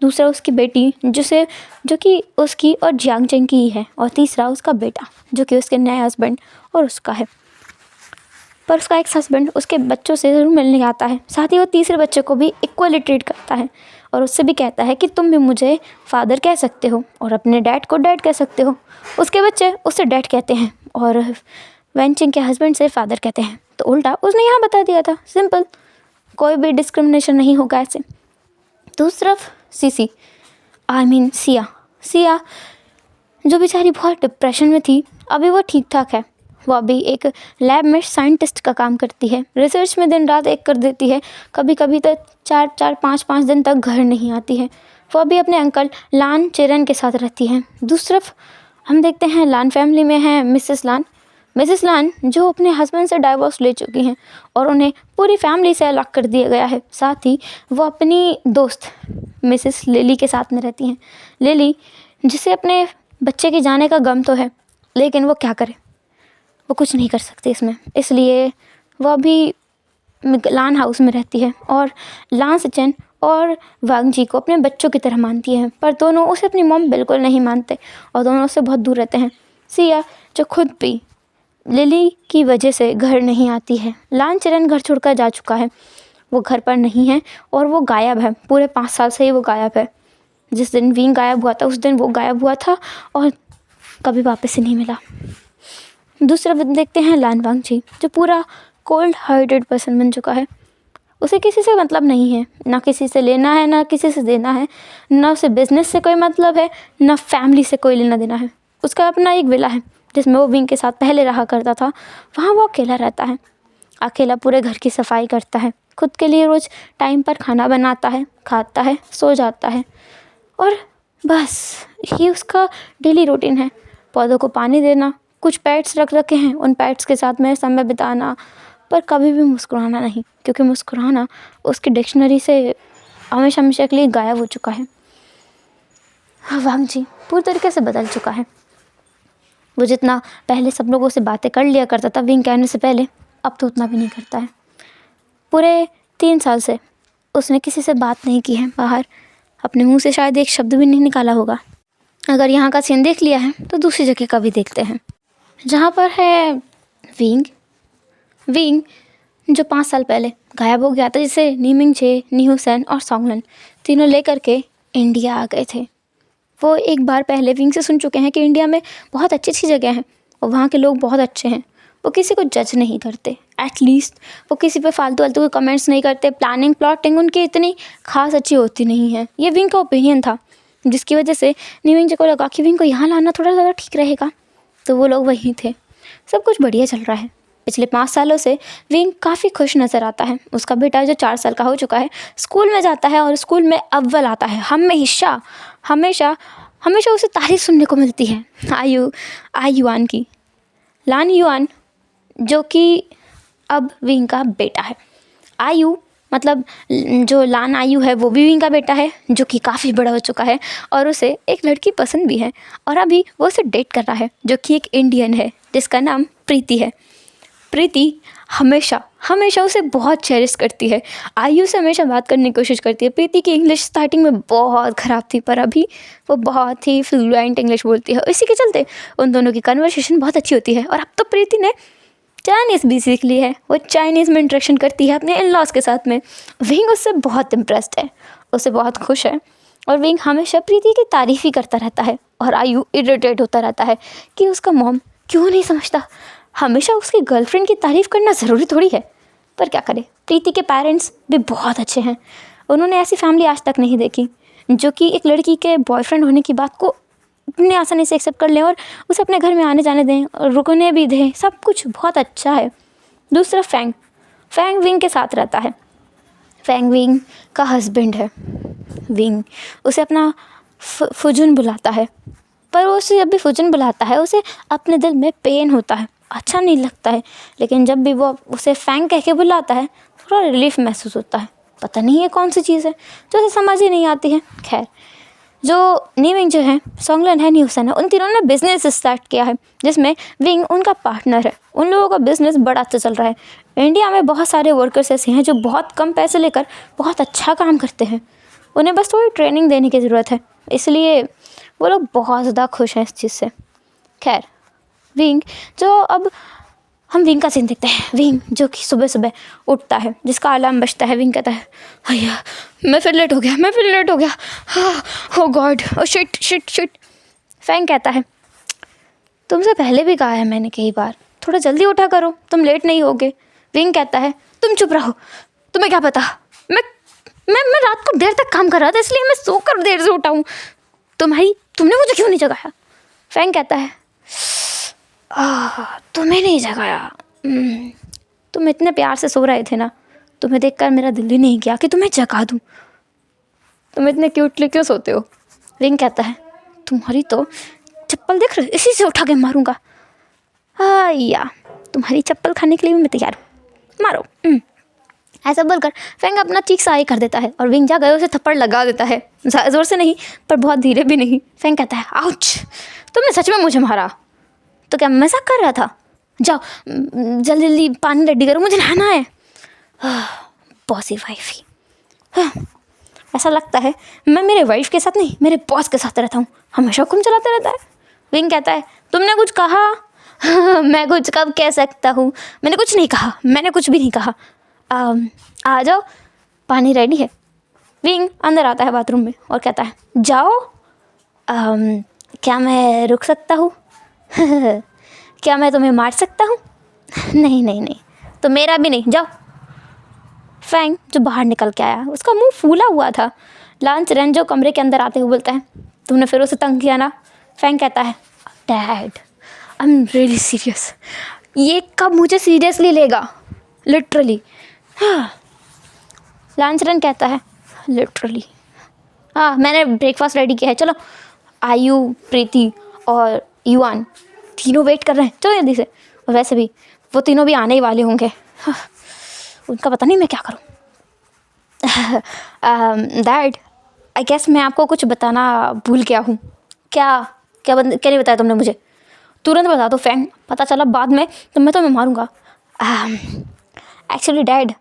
दूसरा उसकी बेटी जो कि उसकी और जियांग चेंग की ही है, और तीसरा उसका बेटा जो कि उसके नए हस्बैंड और उसका है। पर उसका एक्स हस्बैंड उसके बच्चों से ज़रूर मिलने आता है, साथ ही वो तीसरे बच्चे को भी इक्वली ट्रीट करता है और उससे भी कहता है कि तुम भी मुझे फादर कह सकते हो और अपने डैड को डैड कह सकते हो। उसके बच्चे उससे डैड कहते हैं और वैन चिंग के हस्बैंड से फादर कहते हैं। तो उल्टा उसने यहाँ बता दिया था, सिंपल, कोई भी डिस्क्रिमिनेशन नहीं होगा ऐसे। दूसरी तरफ सीसी, सिया जो बेचारी बहुत डिप्रेशन में थी, अभी वो ठीक ठाक है। वो अभी एक लैब में साइंटिस्ट का काम करती है, रिसर्च में दिन रात एक कर देती है, कभी कभी तो 4-5 दिन तक घर नहीं आती है। वो अभी अपने अंकल लान चेरन के साथ रहती है। दूसरी तरफ हम देखते हैं लान फैमिली में है मिसेस लान जो अपने हस्बैंड से डाइवोर्स ले चुकी हैं और उन्हें पूरी फैमिली से अलग कर दिया गया है। साथ ही वो अपनी दोस्त मिसेस लिली के साथ में रहती हैं। लिली, जिसे अपने बच्चे के जाने का गम तो है, लेकिन वो क्या करे, वो कुछ नहीं कर सकती इसमें, इसलिए वो अभी लान हाउस में रहती है और लान सचन और वांग जी को अपने बच्चों की तरह मानती है। पर दोनों उसे अपनी मॉम बिल्कुल नहीं मानते और दोनों उससे बहुत दूर रहते हैं। सिया, जो खुद भी लिली की वजह से घर नहीं आती है। लान चरण घर छोड़कर जा चुका है, वो घर पर नहीं है और वो गायब है, पूरे 5 साल से ही वो गायब है। जिस दिन विंग गायब हुआ था उस दिन वो गायब हुआ था और कभी वापस ही नहीं मिला। दूसरा देखते हैं लान वांग जी, जो पूरा कोल्ड हार्टेड पर्सन बन चुका है। उसे किसी से मतलब नहीं है, ना किसी से लेना है ना किसी से देना है, ना उसे बिजनेस से कोई मतलब है, ना फैमिली से कोई लेना देना है। उसका अपना एक विला है जिसमें वो विंग के साथ पहले रहा करता था, वहाँ वो अकेला रहता है, अकेला पूरे घर की सफाई करता है, खुद के लिए रोज़ टाइम पर खाना बनाता है, खाता है, सो जाता है और बस ये उसका डेली रूटीन है। पौधों को पानी देना, कुछ पेट्स रख रखे हैं, उन पेट्स के साथ में समय बिताना, पर कभी भी मुस्कुराना नहीं, क्योंकि मुस्कुराना उसकी डिक्शनरी से हमेशा हमेशा के लिए गायब हो चुका है। वांग जी पूरी तरीके से बदल चुका है। वो जितना पहले सब लोगों से बातें कर लिया करता था विंग कहने से पहले, अब तो उतना भी नहीं करता है। पूरे 3 साल से उसने किसी से बात नहीं की है बाहर, अपने मुंह से शायद एक शब्द भी नहीं निकाला होगा। अगर यहाँ का सीन देख लिया है तो दूसरी जगह का भी देखते हैं, जहाँ पर है विंग जो 5 साल पहले गायब हो गया था, जिसे नीमिंगजे, नीहूसन और सोंगलन तीनों लेकर के इंडिया आ गए थे। वो एक बार पहले विंग से सुन चुके हैं कि इंडिया में बहुत अच्छी अच्छी जगह हैं और वहाँ के लोग बहुत अच्छे हैं। वो किसी को जज नहीं करते, एटलीस्ट वो किसी पे फालतू के कमेंट्स नहीं करते। प्लानिंग प्लॉटिंग उनकी इतनी खास अच्छी होती नहीं है। ये विंग का ओपिनियन था, जिसकी वजह से नीमिंगजे को लगा कि विंग को यहाँ लाना थोड़ा ज़्यादा ठीक रहेगा, तो वो लोग वहीं थे। सब कुछ बढ़िया चल रहा है। पिछले 5 सालों से विंग काफ़ी खुश नज़र आता है। उसका बेटा जो 4 साल का हो चुका है स्कूल में जाता है और स्कूल में अव्वल आता है। हमेशा उसे तारीफ सुनने को मिलती है आयुआन की। लान युआन जो कि अब विंग का बेटा है। आयु मतलब जो लान आयु है वो भी विंग का बेटा है, जो कि काफ़ी बड़ा हो चुका है और उसे एक लड़की पसंद भी है और अभी वो उसे डेट कर रहा है, जो कि एक इंडियन है जिसका नाम प्रीति है। प्रीति हमेशा उसे बहुत चेरिश करती है, आयु से हमेशा बात करने की कोशिश करती है। प्रीति की इंग्लिश स्टार्टिंग में बहुत ख़राब थी, पर अभी वो बहुत ही फ्लुएंट इंग्लिश बोलती है। इसी के चलते उन दोनों की कन्वर्सेशन बहुत अच्छी होती है। और अब तो प्रीति ने चाइनीज़ भी सीख ली है, वो चाइनीज़ में इंटरेक्शन करती है अपने इन-लॉज़ के साथ में। विंग उससे बहुत इम्प्रेस्ड है, उससे बहुत खुश है और विंग हमेशा प्रीति की तारीफ़ ही करता रहता है और आयु इरिटेट होता रहता है कि उसका मॉम क्यों नहीं समझता, हमेशा उसकी गर्लफ्रेंड की तारीफ़ करना ज़रूरी थोड़ी है। पर क्या करें, प्रीति के पेरेंट्स भी बहुत अच्छे हैं। उन्होंने ऐसी फैमिली आज तक नहीं देखी जो कि एक लड़की के बॉयफ्रेंड होने की बात को इतनी आसानी से एक्सेप्ट कर लें और उसे अपने घर में आने जाने दें और रुकने भी दें। सब कुछ बहुत अच्छा है। दूसरा फैंग विंग के साथ रहता है। फैंग विंग का हस्बैंड है। विंग उसे अपना फुजुन बुलाता है, पर वो उसे जब भी फुजुन बुलाता है उसे अपने दिल में पेन होता है, अच्छा नहीं लगता है। लेकिन जब भी वो उसे फैंग कह के बुलाता है थोड़ा रिलीफ महसूस होता है। पता नहीं ये कौन सी चीज़ है जो उसे समझ ही नहीं आती है। खैर, जो नीविंग जो है, सॉन्गलन है, न्यूसन है, उन तीनों ने बिजनेस स्टार्ट किया है जिसमें विंग उनका पार्टनर है। उन लोगों का बिजनेस बड़ा अच्छा चल रहा है। इंडिया में बहुत सारे वर्कर्स ऐसे हैं जो बहुत कम पैसे लेकर बहुत अच्छा काम करते हैं। उन्हें बस थोड़ी ट्रेनिंग देने की ज़रूरत है, इसलिए वो लोग बहुत ज़्यादा खुश हैं इस चीज़ से। खैर, विंग जो अब हम विंग का सीन देखते हैं। विंग जो कि सुबह सुबह उठता है, जिसका अलार्म बजता है। विंग कहता है, भैया मैं फिर लेट हो गया, oh God, oh shit shit shit. Fang कहता है, तुमसे पहले भी कहा है मैंने कई बार, थोड़ा जल्दी उठा करो, तुम लेट नहीं होगे। विंग कहता है, तुम चुप रहो, तुम्हें क्या पता, मैं रात को देर तक काम कर रहा था, इसलिए मैं सोकर देर से उठा हूँ। तुमने मुझे क्यों नहीं जगाया? फैंग कहता है, तुम्हें नहीं जगाया, तुम इतने प्यार से सो रहे थे ना, तुम्हें देखकर मेरा दिल ही नहीं किया कि तुम्हें जगा दूँ। तुम इतने क्यूटली क्यों सोते हो? विंग कहता है, तुम्हारी तो चप्पल देख रहे, इसी से उठा के मारूंगा। या तुम्हारी चप्पल खाने के लिए भी मैं तैयार हूँ, मारो। ऐसा बोलकर फैंग अपना चीक साई कर देता है और विंग जा गए उसे थप्पड़ लगा देता है, ज़ोर से नहीं पर बहुत धीरे भी नहीं। फैंग कहता है, आउच, तुमने सच में मुझे मारा? तो क्या मजाक कर रहा था? जाओ जल्दी जल्दी पानी रेडी करो, मुझे नहाना है। बॉसी वाइफ ही, ऐसा लगता है मैं मेरे वाइफ के साथ नहीं, मेरे बॉस के साथ रहता हूँ, हमेशा हुक्म चलाता रहता है। विंग कहता है, तुमने कुछ कहा? मैं कुछ कब कह सकता हूँ, मैंने कुछ नहीं कहा, मैंने कुछ भी नहीं कहा। आ जाओ, पानी रेडी है। विंग अंदर आता है बाथरूम में और कहता है, जाओ। क्या मैं रुक सकता हूँ? क्या मैं तुम्हें मार सकता हूँ? नहीं नहीं नहीं, तो मेरा भी नहीं, जाओ। फैंग जो बाहर निकल के आया, उसका मुंह फूला हुआ था। लांच रेन जो कमरे के अंदर आते हुए बोलता है, तुमने फिर उसे तंग किया ना? फैंग कहता है, dad I am really serious, ये कब मुझे सीरियसली लेगा, लिटरली। लांच रेन कहता है, लिटरली हाँ, मैंने ब्रेकफास्ट रेडी किया है, चलो। आयु, प्रीति और युआन तीनों वेट कर रहे हैं, चलो जल्दी से। और वैसे भी वो तीनों भी आने ही वाले होंगे, उनका पता नहीं मैं क्या करूं। डैड, आई गेस मैं आपको कुछ बताना भूल गया हूँ। क्या नहीं बताया तुमने मुझे? तुरंत बता दो फैंग, पता चला बाद में तो मैं तुम्हें मारूंगा। एक्चुअली डैड,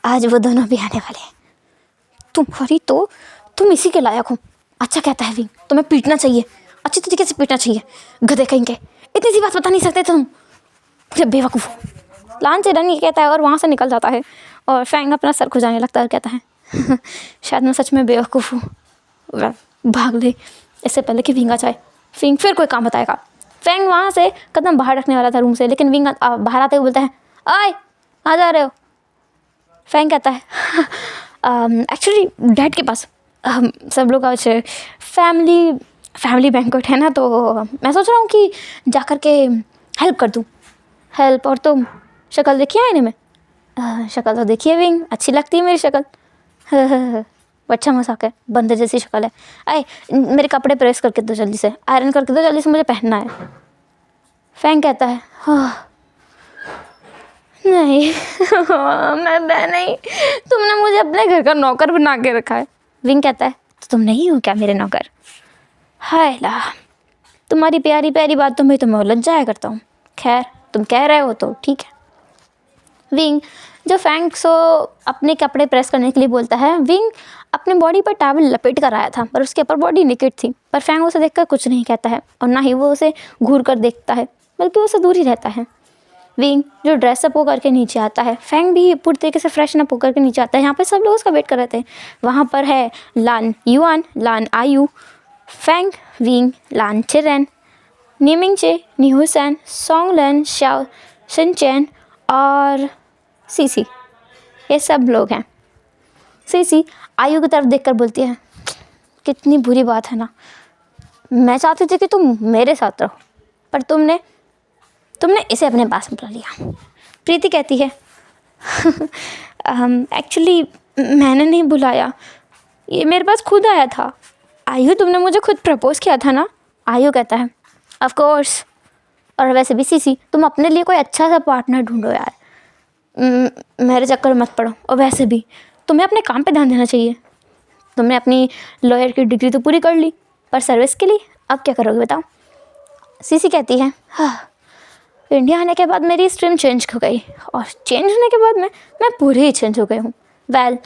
आज वो दोनों भी आने वाले हैं। तुम इसी के लायक हो। अच्छा कहता है विंग, तुम्हें पीटना चाहिए, अच्छी तरीके से पीटना चाहिए, गधे कहीं के, इतनी सी बात बता नहीं सकते तुम, बेवकूफ़। लांच रेन ये कहता है और वहाँ से निकल जाता है। और फैंग अपना सर खुजाने लगता है और कहता है, शायद मैं सच में बेवकूफ़ हूँ, भाग ले इससे पहले कि विंग आ जाए। विंग फिर कोई काम बताएगा। फैंग वहाँ से कदम बाहर रखने वाला था रूम से, लेकिन विंग बाहर आते हुए बोलता है, आए आ जा रहे हो? फैंग कहता है, एक्चुअली डैड के पास सब लोग आज फैमिली बैंक्वेट है ना, तो मैं सोच रहा हूँ कि जा कर के हेल्प कर दूँ। हेल्प? और तुम शक्ल देखी आईने में? शक्ल तो देखिए विंग, अच्छी लगती है मेरी शक्ल। अच्छा मजाक है, बंदर जैसी शक्ल है। आए मेरे कपड़े प्रेस करके दो जल्दी से, आयरन करके दो जल्दी से, मुझे पहनना है। फैंग कहता है, नहीं मैं नहीं, तुमने मुझे अपने घर का नौकर बना के रखा है। विंग कहता है, तो तुम नहीं हो क्या मेरे नौकर? हाय ला, तुम्हारी प्यारी प्यारी बातों में तो मैं उलझ जाया करता हूँ। खैर, तुम कह रहे हो तो ठीक है। विंग जो फैंग को अपने कपड़े प्रेस करने के लिए बोलता है, विंग अपने बॉडी पर टॉवल लपेट कर आया था, पर उसके ऊपर बॉडी निकेट थी। पर फैंग उसे देखकर कुछ नहीं कहता है और ना ही वो उसे घूर कर देखता है, बल्कि उसे दूर ही रहता है। विंग जो ड्रेसअप होकर के नीचे आता है, फैंग भी पूरी तरीके से फ्रेशन अप होकर के नीचे आता है। यहाँ पे सब लोग उसका वेट कर रहे थे। वहाँ पर है लान युआन, लान आयु, फैंग, विंग, लान चिरेन, नीमिंगचे, न्यूसन, सोंगलन, शाओ शिनचैन और सीसी, ये सब लोग हैं। सीसी आयु की तरफ देखकर बोलती है, कितनी बुरी बात है ना, मैं चाहती थी कि तुम मेरे साथ रहो, पर तुमने इसे अपने पास बुला लिया। प्रीति कहती है, एक्चुअली मैंने नहीं बुलाया, ये मेरे पास खुद आया था। आयु, तुमने मुझे खुद प्रपोज किया था ना? आयु कहता है ऑफ कोर्स, और वैसे भी सीसी तुम अपने लिए कोई अच्छा सा पार्टनर ढूंढो यार, मेरे चक्कर में मत पड़ो। और वैसे भी तुम्हें अपने काम पे ध्यान देना चाहिए। तुमने अपनी लॉयर की डिग्री तो पूरी कर ली, पर सर्विस के लिए अब क्या करोगे बताओ? सीसी कहती है हाँ, इंडिया आने के बाद मेरी स्ट्रीम चेंज हो गई, और चेंज होने के बाद मैं पूरी ही चेंज हो गई हूँ। वेल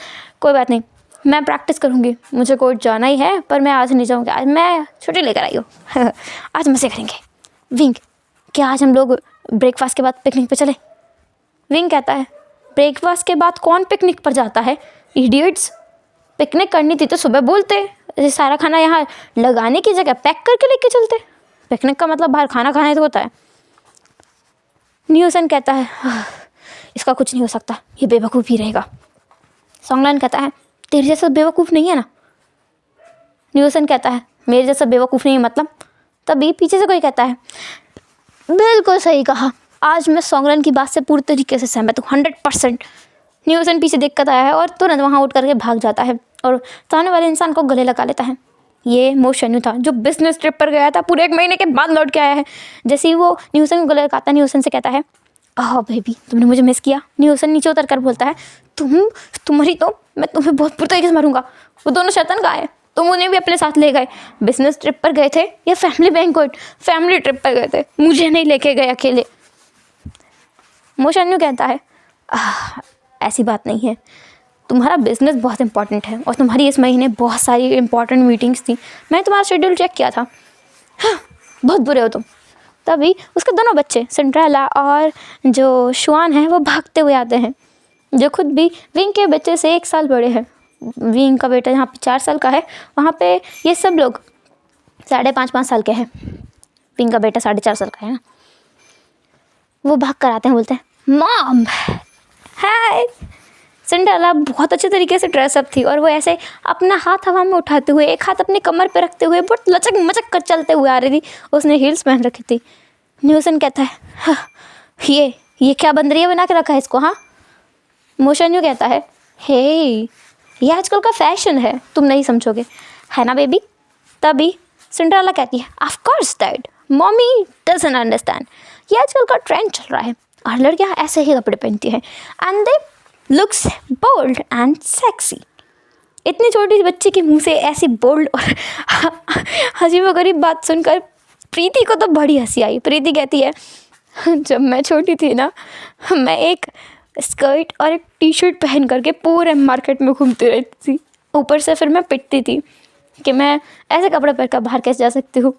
कोई बात नहीं, मैं प्रैक्टिस करूँगी, मुझे कोर्ट जाना ही है, पर मैं आज नहीं जाऊँगी, आज मैं छुट्टी लेकर आई हूँ। आज मज़े करेंगे। विंग, क्या आज हम लोग ब्रेकफास्ट के बाद पिकनिक पे चले? विंग कहता है ब्रेकफास्ट के बाद कौन पिकनिक पर जाता है, इडियट्स। पिकनिक करनी थी तो सुबह बोलते, ये सारा खाना यहाँ लगाने की जगह पैक करके लेके चलते। पिकनिक का मतलब बाहर खाना खाना ही तो होता है। न्यूसन कहता है इसका कुछ नहीं हो सकता, ये बेवकूफ़ ही रहेगा। सॉन्गलाइन कहता है तेरे जैसा बेवकूफ़ नहीं है ना? न्यूसन कहता है मेरे जैसा बेवकूफ़ नहीं है मतलब? तभी पीछे से कोई कहता है बिल्कुल सही कहा, आज मैं सॉन्गलाइन की बात से पूरी तरीके से सहमत हूँ, 100%। न्यूसन पीछे दिक्कत आया है और तुरंत वहाँ उठ करके भाग जाता है और सामने वाले इंसान को गले लगा लेता है। ये मोशन्यू था जो बिजनेस ट्रिप पर गया था, पूरे 1 महीने के बाद लौट के आया है। जैसे ही वो न्यूसन को गले लगाता है, न्यूसन से कहता है आह बेबी तुमने मुझे मिस किया। न्यूसन नीचे उतर कर बोलता है तुम्हारी तो मैं तुम्हें बहुत बुरी तरीके से मारूंगा। वो दोनों शैतान कहाँ है? तुम उन्हें भी अपने साथ ले गए, बिजनेस ट्रिप पर गए थे या फैमिली बैंक्वेट? फैमिली ट्रिप पर गए थे, मुझे नहीं लेके गए अकेले। मोशन्यू कहता है ऐसी बात नहीं है, तुम्हारा बिजनेस बहुत इंपॉर्टेंट है और तुम्हारी इस महीने बहुत सारी इंपॉर्टेंट मीटिंग्स थी, मैंने तुम्हारा शेड्यूल चेक किया था। हाँ, बहुत बुरे हो तुम। तभी उसके दोनों बच्चे सिंड्रेला और जो शुआन है वो भागते हुए आते हैं, जो खुद भी विंग के बच्चे से 1 साल बड़े हैं। विंग का बेटा यहाँ पे 4 साल का है, वहाँ पे ये सब लोग 5.5 साल के हैं। विंग का बेटा 4.5 साल का है ना। वो भाग कर आते हैं, बोलते हैं मॉम हाय। सिंड्रेला बहुत अच्छे तरीके से ड्रेसअप थी और वो ऐसे अपना हाथ हवा में उठाते हुए, एक हाथ अपने कमर पे रखते हुए बहुत लचक मचक कर चलते हुए आ रही थी। उसने हील्स पहन रखी थी। न्यूसन कहता है हाँ, ये क्या बंदरिया बना के रखा है इसको? हाँ। मोशन्यू कहता है हे, ये आजकल का फैशन है, तुम नहीं समझोगे है ना बेबी? तभी सिंड्रेला कहती है of course dad, mummy doesn't understand, ये आजकल का ट्रेंड चल रहा है और लड़कियां ऐसे ही कपड़े पहनती हैं and they looks bold and sexy. इतनी छोटी सी बच्ची के मुंह से ऐसी बोल्ड और अजीबोगरीब बात सुनकर प्रीति को तो बड़ी हंसी आई। प्रीति कहती है जब मैं छोटी थी ना, मैं एक स्कर्ट और एक टी-शर्ट पहन करके पूरे मार्केट में घूमती रहती थी। ऊपर से फिर मैं पिटती थी कि मैं ऐसे कपड़े पहनकर बाहर कैसे जा सकती हूँ।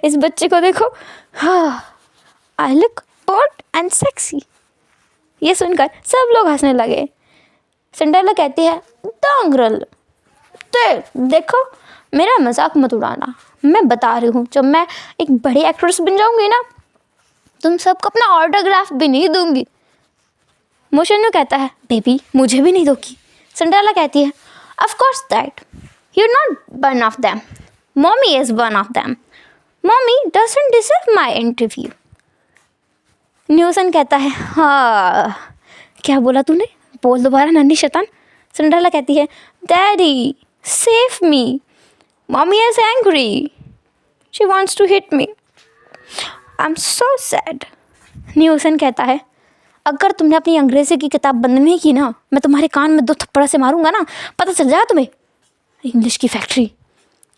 इस बच्चे को देखो, हाँ I look bold and sexy. ये सुनकर सब लोग हंसने लगे। सिंड्रेला कहती है डांगरल देखो, मेरा मजाक मत उड़ाना, मैं बता रही हूँ जब मैं एक बड़ी एक्ट्रेस बन जाऊँगी ना, तुम सबको अपना ऑटोग्राफ भी नहीं दूंगी। मोशन्यू कहता है बेबी मुझे भी नहीं दोगी। सिंड्रेला कहती है of course that, you are not one of them, mummy is one of them, mummy doesn't deserve my interview. Newson कहता है हाँ, क्या बोला तूने? बोल दोबारा नन्ही शैतान। सिंड्रेला कहती है daddy save me, mummy is angry, she wants to hit me, I am so sad. Newson कहता है अगर तुमने अपनी अंग्रेजी की किताब बंद नहीं की ना, मैं तुम्हारे कान में 2 थप्पड़ से मारूंगा ना, पता चल जाएगा तुम्हें, इंग्लिश की फैक्ट्री।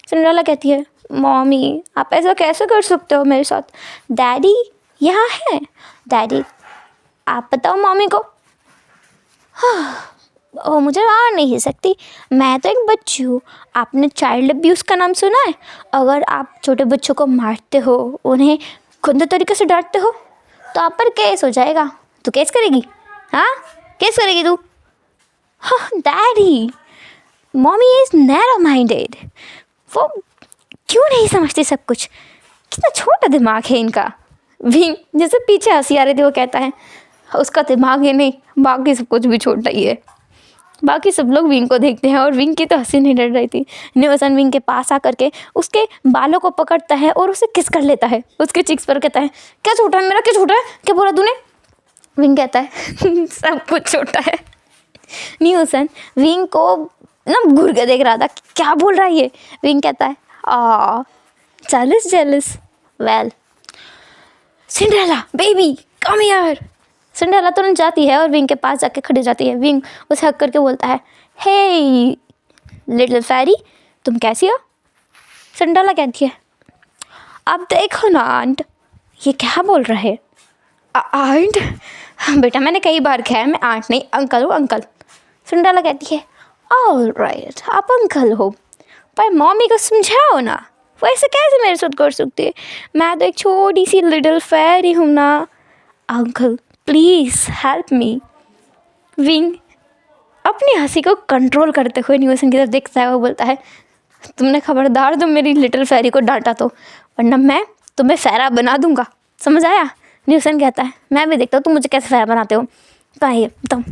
सिंड्रेला कहती है मम्मी आप ऐसा कैसे कर सकते हो मेरे साथ? डैडी यहाँ है, डैडी आप बताओ मम्मी को। हाँ, ओ मुझे मार नहीं सकती, मैं तो एक बच्ची हूँ। आपने चाइल्ड अब्यूज़ का नाम सुना है? अगर आप छोटे बच्चों को मारते हो, उन्हें गंदे तरीके से डांटते हो, तो आप पर केस हो जाएगा। तू केस करेगी? हाँ केस करेगी तू? हाँ daddy, mummy is narrow minded, वो क्यों नहीं समझती सब कुछ, कितना छोटा दिमाग है इनका। विंग जैसे पीछे हंसी आ रही थी, वो कहता है उसका दिमाग ही नहीं, बाकी सब कुछ भी छोटा ही है। बाकी सब लोग विंग को देखते हैं और विंग की तो हंसी नहीं डर रही थी। न्यूसन विंग के पास आकर के उसके बालों को पकड़ता है और उसे किस कर लेता है, उसके चिक्स पर कहता है क्या छोटा है मेरा, क्या छोटा है, क्या बोला तूने? विंग कहता है सब कुछ छोटा है। न्यूसन विंग को ना घूर के देख रहा था, क्या बोल रहा है ये। विंग कहता है आ jealous jealous. Well Cinderella baby come here. Cinderella तुरंत जाती है और विंग के पास जाके खड़ी हो जाती है। विंग उसे हक करके बोलता है हे लिटिल फेरी, तुम कैसी हो। सिंड्रेला कहती है अब देखो ना आंट, ये क्या बोल रहे हैं। आंट बेटा मैंने कई बार कहा है मैं आंट नहीं अंकल हूँ अंकल। सिंड्रेला कहती है ऑलराइट आप अंकल हो, पर मम्मी को समझाओ ना, वो ऐसे कैसे मेरे साथ कर सकती है, मैं तो एक छोटी सी लिटिल फेरी हूँ ना। Uncle please help me. Wing अपनी हंसी को कंट्रोल करते हुए न्यूसन की तरफ देखता है। वो बोलता है तुमने खबरदार तुम मेरी लिटिल फेरी को डांटा तो, वरना मैं तुम्हें फेरा बना दूंगा, समझ आया। न्यूसन कहता है मैं भी देखता हूँ तुम मुझे कैसे फेरा बनाते हो। कहिए तुम।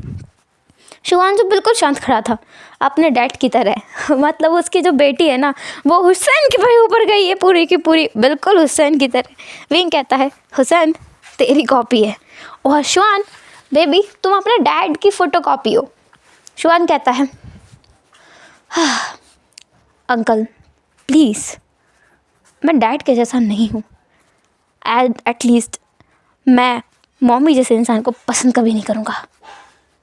शुआन जो बिल्कुल शांत खड़ा था अपने डैड की तरह, मतलब उसकी जो बेटी है ना वो हुसैन के भाई ऊपर गई है पूरी की पूरी, बिल्कुल हुसैन की तरह। विंग कहता है हुसैन तेरी कॉपी है, और शुआन बेबी तुम अपने डैड की फ़ोटो कॉपी हो। शुआन कहता है अंकल प्लीज़ मैं डैड के जैसा नहीं हूँ, एटलीस्ट मैं मम्मी जैसे इंसान को पसंद कभी नहीं करूँगा।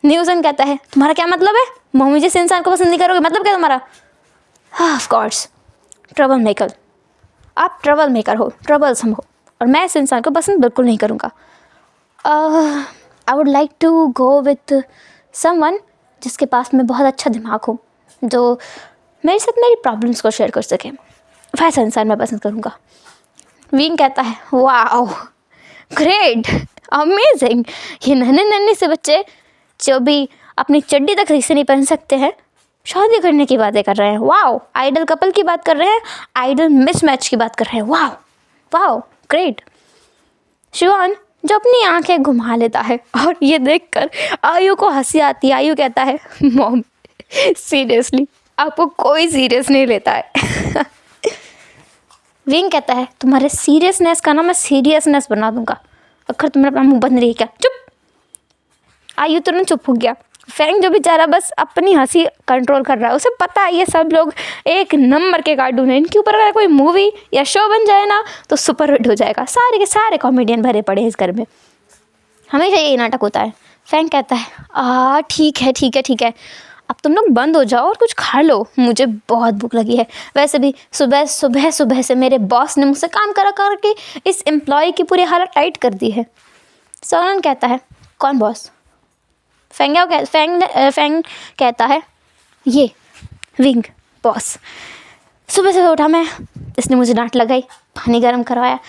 न्यूसन कहता है तुम्हारा क्या मतलब है, मम्मी जैसे इंसान को पसंद नहीं करोगे, मतलब क्या तुम्हारा। ऑफ कोर्स ट्रबल मेकर, आप ट्रबल मेकर हो, ट्रबल्सम हो, और मैं इस इंसान को पसंद बिल्कुल नहीं करूँगा। I would like to go with someone जिसके पास में बहुत अच्छा दिमाग हो, जो मेरे साथ मेरी प्रॉब्लम्स को शेयर कर सके, वैसा इंसान मैं पसंद करूँगा। विंग कहता है वाओ ग्रेट अमेजिंग, ये नन्हे नन्हे से बच्चे जो भी अपनी चड्डी तक सही से नहीं पहन सकते हैं शादी करने की बातें कर रहे हैं। वाओ आइडल कपल की बात कर रहे हैं, आइडल मिसमैच की बात कर रहे हैं। Wow wow great. शुआन जो अपनी आंखें घुमा लेता है और ये देखकर आयु को हंसी आती है। आयु कहता है मॉम सीरियसली आपको कोई सीरियस नहीं लेता है। विंग कहता है तुम्हारे सीरियसनेस का ना मैं सीरियसनेस बना दूंगा, अगर तुमने अपना मुंह बंद नहीं किया। चुप। आयु तुरंत चुप हो गया। फैंग जो बेचारा बस अपनी हंसी कंट्रोल कर रहा है, उसे पता है ये सब लोग एक नंबर के कार्टून है, इनके ऊपर अगर कोई मूवी या शो बन जाए ना तो सुपर हिट हो जाएगा। सारे के सारे कॉमेडियन भरे पड़े हैं इस घर में, हमेशा यही नाटक होता है। फैंग कहता है ठीक है ठीक है ठीक है, अब तुम लोग बंद हो जाओ और कुछ खा लो, मुझे बहुत भूख लगी है। वैसे भी सुबह सुबह सुबह से मेरे बॉस ने मुझसे काम करा करके इस एम्प्लॉय की पूरी हालत टाइट कर दी है। सोलन कहता है कौन बॉस। फैंग कहता है ये विंग बॉस। सुबह से उठा मैं, इसने मुझे डांट लगाई, पानी गर्म करवाया,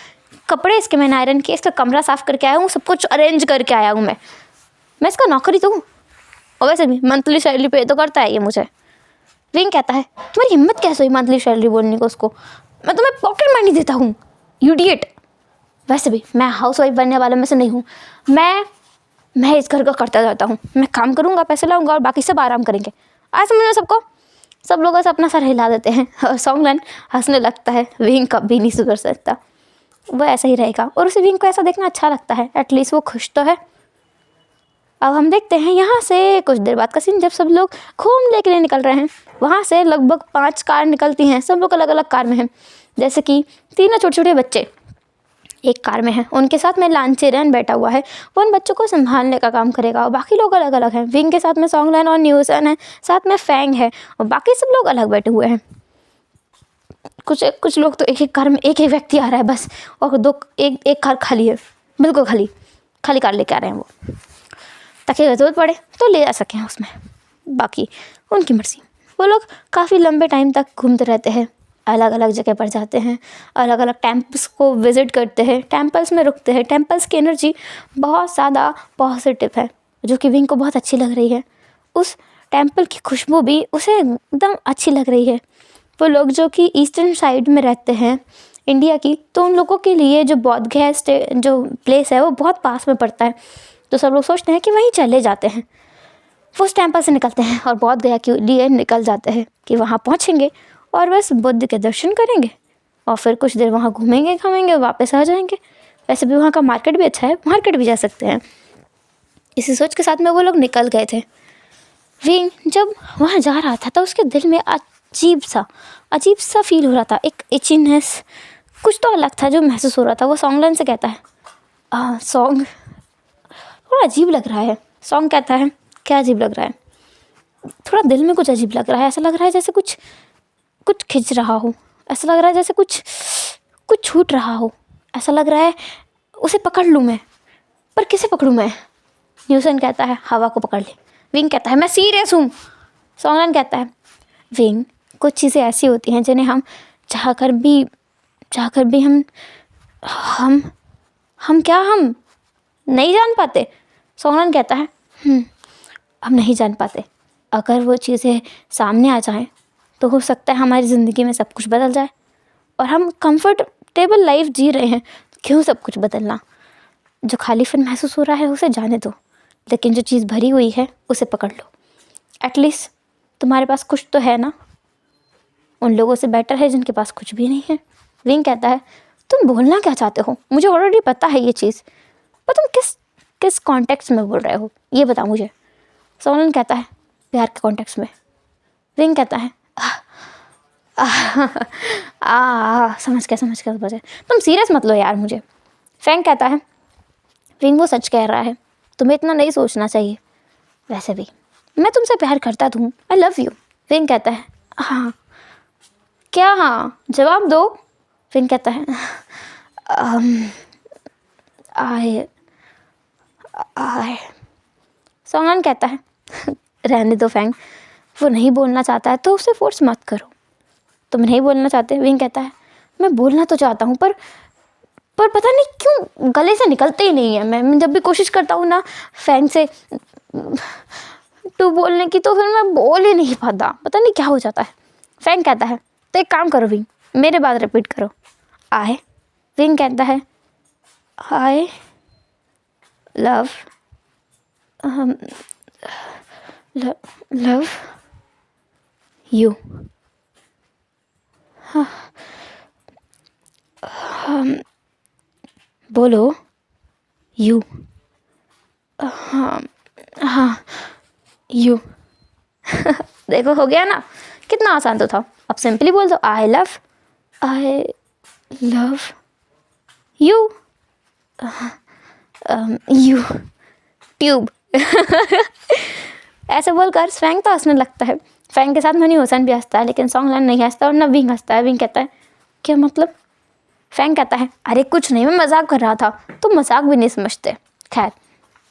कपड़े इसके मैंने आयरन किए, इसका कमरा साफ़ करके आया हूँ, सब कुछ अरेंज करके आया हूँ। मैं इसका नौकरी तो हूँ, और वैसे भी मंथली सैलरी पे तो करता है ये मुझे। विंग कहता है तुम्हारी हिम्मत कैसे हुई मंथली सैलरी बोलने को उसको, मैं तुम्हें पॉकेट मनी देता हूँ यूडिएट। वैसे भी मैं हाउस वाइफ बनने वालों में से नहीं हूँ, मैं इस घर का करता जाता हूँ, मैं काम करूँगा पैसे लाऊंगा और बाकी सब आराम करेंगे। आज समझ में सबको। सब लोग ऐसा अपना सर हिला देते हैं और सॉन्गलैंड हंसने लगता है। विंग कभी नहीं सुधर सकता, वो ऐसा ही रहेगा और उसे विंग को ऐसा देखना अच्छा लगता है, एटलीस्ट वो खुश तो है। अब हम देखते हैं यहाँ से कुछ देर बाद का सीन, जब सब लोग घूमने के लिए निकल रहे हैं। वहाँ से लगभग 5 कार निकलती हैं, सब लोग अलग अलग कार में हैं। जैसे कि 3 छोटे छोटे बच्चे एक कार में हैं, उनके साथ में लांचेरन बैठा हुआ है, वो उन बच्चों को संभालने का काम करेगा। और बाकी लोग अलग अलग हैं, विंग के साथ में सॉन्गलैंड और न्यूसन है, साथ में फैंग है, और बाकी सब लोग अलग बैठे हुए हैं। कुछ लोग तो एक एक कार में एक एक व्यक्ति आ रहा है बस, और एक कार खाली है, बिल्कुल खाली कार लेके आ रहे हैं वो, ताकि अगर ज़रूरत पड़े तो ले जा सकें उसमें। बाकी उनकी मर्ज़ी। वो लोग काफ़ी लंबे टाइम तक घूमते रहते हैं, अलग अलग जगह पर जाते हैं, अलग अलग टेम्पल्स को विज़िट करते हैं, टेम्पल्स में रुकते हैं। टेम्पल्स की एनर्जी बहुत ज़्यादा पॉजिटिव है, जो कि विंग को बहुत अच्छी लग रही है। उस टेम्पल की खुशबू भी उसे एकदम अच्छी लग रही है। वो लोग जो कि ईस्टर्न साइड में रहते हैं इंडिया की, तो उन लोगों के लिए जो बौद्ध गया जो प्लेस है वो बहुत पास में पड़ता है, तो सब लोग सोचते हैं कि वहीं चले जाते हैं। वो उस टेम्पल से निकलते हैं और बौद्ध गया के लिए निकल जाते हैं कि वहाँ पहुँचेंगे और बस बुद्ध के दर्शन करेंगे और फिर कुछ देर वहाँ घूमेंगे खाएंगे वापस आ जाएंगे। वैसे भी वहाँ का मार्केट भी अच्छा है, मार्केट भी जा सकते हैं। इसी सोच के साथ में वो लोग निकल गए थे। विंग जब वहाँ जा रहा था तो उसके दिल में अजीब सा फील हो रहा था, एक इचीनेस, कुछ तो अलग था जो महसूस हो रहा था। वो सॉन्गलन से कहता है सॉन्ग थोड़ा अजीब लग रहा है। सॉन्ग कहता है क्या अजीब लग रहा है? थोड़ा दिल में कुछ अजीब लग रहा है, ऐसा लग रहा है जैसे कुछ खिंच रहा हो, ऐसा लग रहा है जैसे कुछ छूट रहा हो, ऐसा लग रहा है उसे पकड़ लूँ मैं, पर किसे पकड़ूँ मैं? न्यूसन कहता है हवा को पकड़ ले। विंग कहता है मैं सीरियस हूँ। सॉन्गलन कहता है विंग कुछ चीज़ें ऐसी होती हैं जिन्हें हम चाहकर भी हम नहीं जान पाते। सॉन्गलन कहता है हम नहीं जान पाते। अगर वो चीज़ें सामने आ जाएं तो हो सकता है हमारी ज़िंदगी में सब कुछ बदल जाए, और हम कंफर्टेबल लाइफ जी रहे हैं तो क्यों सब कुछ बदलना? जो खालीपन महसूस हो रहा है उसे जाने दो, लेकिन जो चीज़ भरी हुई है उसे पकड़ लो। एटलीस्ट तुम्हारे पास कुछ तो है ना। उन लोगों से बेटर है जिनके पास कुछ भी नहीं है। विंग कहता है तुम बोलना क्या चाहते हो? मुझे ऑलरेडी पता है ये चीज़, पर तुम किस कॉन्टेक्स्ट में बोल रहे हो ये बताओ मुझे। सॉन्गलन कहता है प्यार के कॉन्टेक्स्ट में। विंग कहता है समझ गया। तुम सीरियस मत लो यार मुझे। फैंग कहता है विंग वो सच कह रहा है, तुम्हें इतना नहीं सोचना चाहिए। वैसे भी मैं तुमसे प्यार करता हूँ, आई लव यू। विंग कहता है हाँ क्या? हाँ जवाब दो। विंग कहता है आई सॉन्गलन कहता है रहने दो फैंग, वो नहीं बोलना चाहता है तो उसे फोर्स मत करो। तुम नहीं बोलना चाहते? विंग कहता है मैं बोलना तो चाहता हूँ, पर पता नहीं क्यों गले से निकलते ही नहीं है। मैं जब भी कोशिश करता हूँ ना फैंग से टू बोलने की, तो फिर मैं बोल ही नहीं पाता, पता नहीं क्या हो जाता है। फैंग कहता है तो एक काम करो विंग, मेरे बाद रिपीट करो। आई। विंग कहता है आई लव यू। बोलो यू। हाँ यू। देखो हो गया ना, कितना आसान तो था। अब सिंपली बोल दो I love you you tube. ऐसे बोलकर फैंग तो हंसने लगता है। फैंग के साथ मनी हुसैन भी हंसता है, लेकिन सॉन्गलन नहीं हंसता और न विंग हंसता है। विंग कहता है क्या मतलब? फैंग कहता है अरे कुछ नहीं, मैं मजाक कर रहा था। तुम मजाक भी नहीं समझते। खैर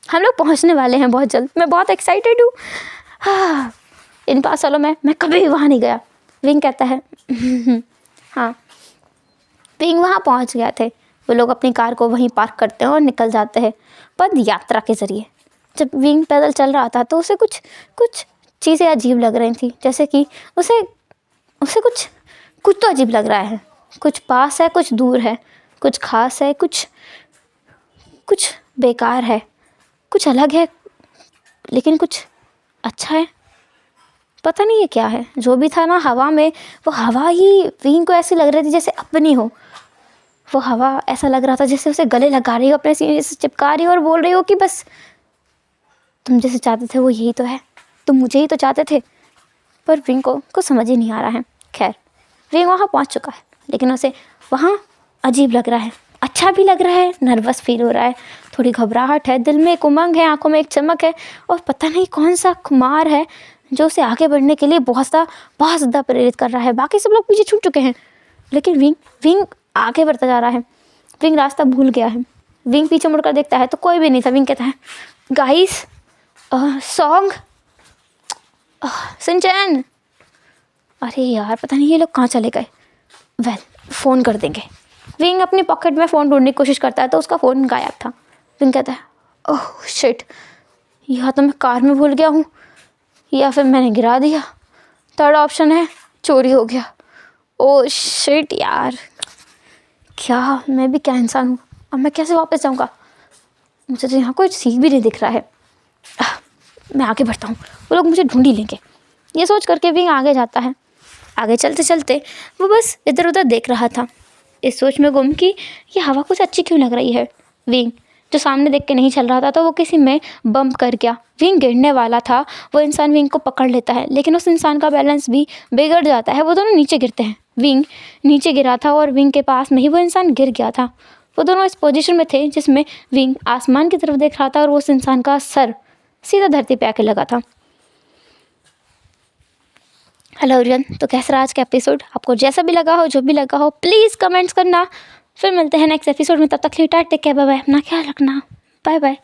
हम लोग पहुंचने वाले हैं बहुत जल्द, मैं बहुत एक्साइटेड हूँ। इन 5 सालों में मैं कभी भी वहाँ नहीं गया। विंग कहता है हाँ। विंग वहाँ पहुँच गए थे। वो लोग अपनी कार को वहीं पार्क करते हैं और निकल जाते हैं पद यात्रा के ज़रिए। जब विंग पैदल चल रहा था तो उसे कुछ चीज़ें अजीब लग रही थी, जैसे कि उसे कुछ तो अजीब लग रहा है। कुछ पास है, कुछ दूर है, कुछ खास है, कुछ बेकार है, कुछ अलग है, लेकिन कुछ अच्छा है। पता नहीं ये क्या है। जो भी था ना हवा में, वो हवा ही विंग को ऐसी लग रही थी जैसे अपनी हो। वो हवा ऐसा लग रहा था जैसे उसे गले लगा रही हो, अपने सीने से चिपका रही हो और बोल रही हो कि बस तुम जैसे चाहते थे वो यही तो है, तुम मुझे ही तो चाहते थे। पर विंग को कुछ समझ ही नहीं आ रहा है। खैर विंग वहाँ पहुँच चुका है, लेकिन उसे वहाँ अजीब लग रहा है, अच्छा भी लग रहा है, नर्वस फील हो रहा है, थोड़ी घबराहट है, दिल में एक उमंग है, आंखों में एक चमक है, और पता नहीं कौन सा खुमार है जो उसे आगे बढ़ने के लिए बहुत ज़्यादा प्रेरित कर रहा है। बाकी सब लोग पीछे छूट चुके हैं, लेकिन विंग आगे बढ़ता जा रहा है। विंग रास्ता भूल गया है। विंग पीछे मुड़कर देखता है तो कोई भी नहीं था। विंग कहता है गाइस सॉन्ग सिंचैन। अरे यार पता नहीं ये लोग कहाँ चले गए। फ़ोन कर देंगे। विंग अपनी पॉकेट में फ़ोन ढूंढने की कोशिश करता है तो उसका फ़ोन गायब था। विंग कहता है ओह शिट, या तो मैं कार में भूल गया हूँ या फिर मैंने गिरा दिया। थर्ड ऑप्शन है चोरी हो गया। ओह शिट यार, क्या मैं भी क्या इंसान हूँ। अब मैं कैसे वापस जाऊँगा? मुझे तो यहाँ कोई सीख भी नहीं दिख रहा है। मैं आगे बढ़ता हूँ, वो लोग मुझे ढूंढ ही लेंगे। ये सोच करके विंग आगे जाता है। आगे चलते चलते वो बस इधर उधर देख रहा था, इस सोच में गुम कि ये हवा कुछ अच्छी क्यों लग रही है। विंग जो सामने देख के नहीं चल रहा था, तो वो किसी में बम्प कर गया। विंग गिरने वाला था, वो इंसान विंग को पकड़ लेता है, लेकिन उस इंसान का बैलेंस भी बिगड़ जाता है, वो दोनों नीचे गिरते हैं। विंग नीचे गिरा था और विंग के पास में ही वो इंसान गिर गया था। वो दोनों इस पोजीशन में थे जिसमें विंग आसमान की तरफ देख रहा था और वो उस इंसान का सर सीधा धरती पे आके लगा था। हेलो एवरीवन, तो कैसा रहा आज का एपिसोड? आपको जैसा भी लगा हो, जो भी लगा हो, प्लीज़ कमेंट्स करना। फिर मिलते हैं नेक्स्ट एपिसोड में। तब तक के लिए टेक केयर, बाय बाय। अपना ख्याल रखना। Bye bye.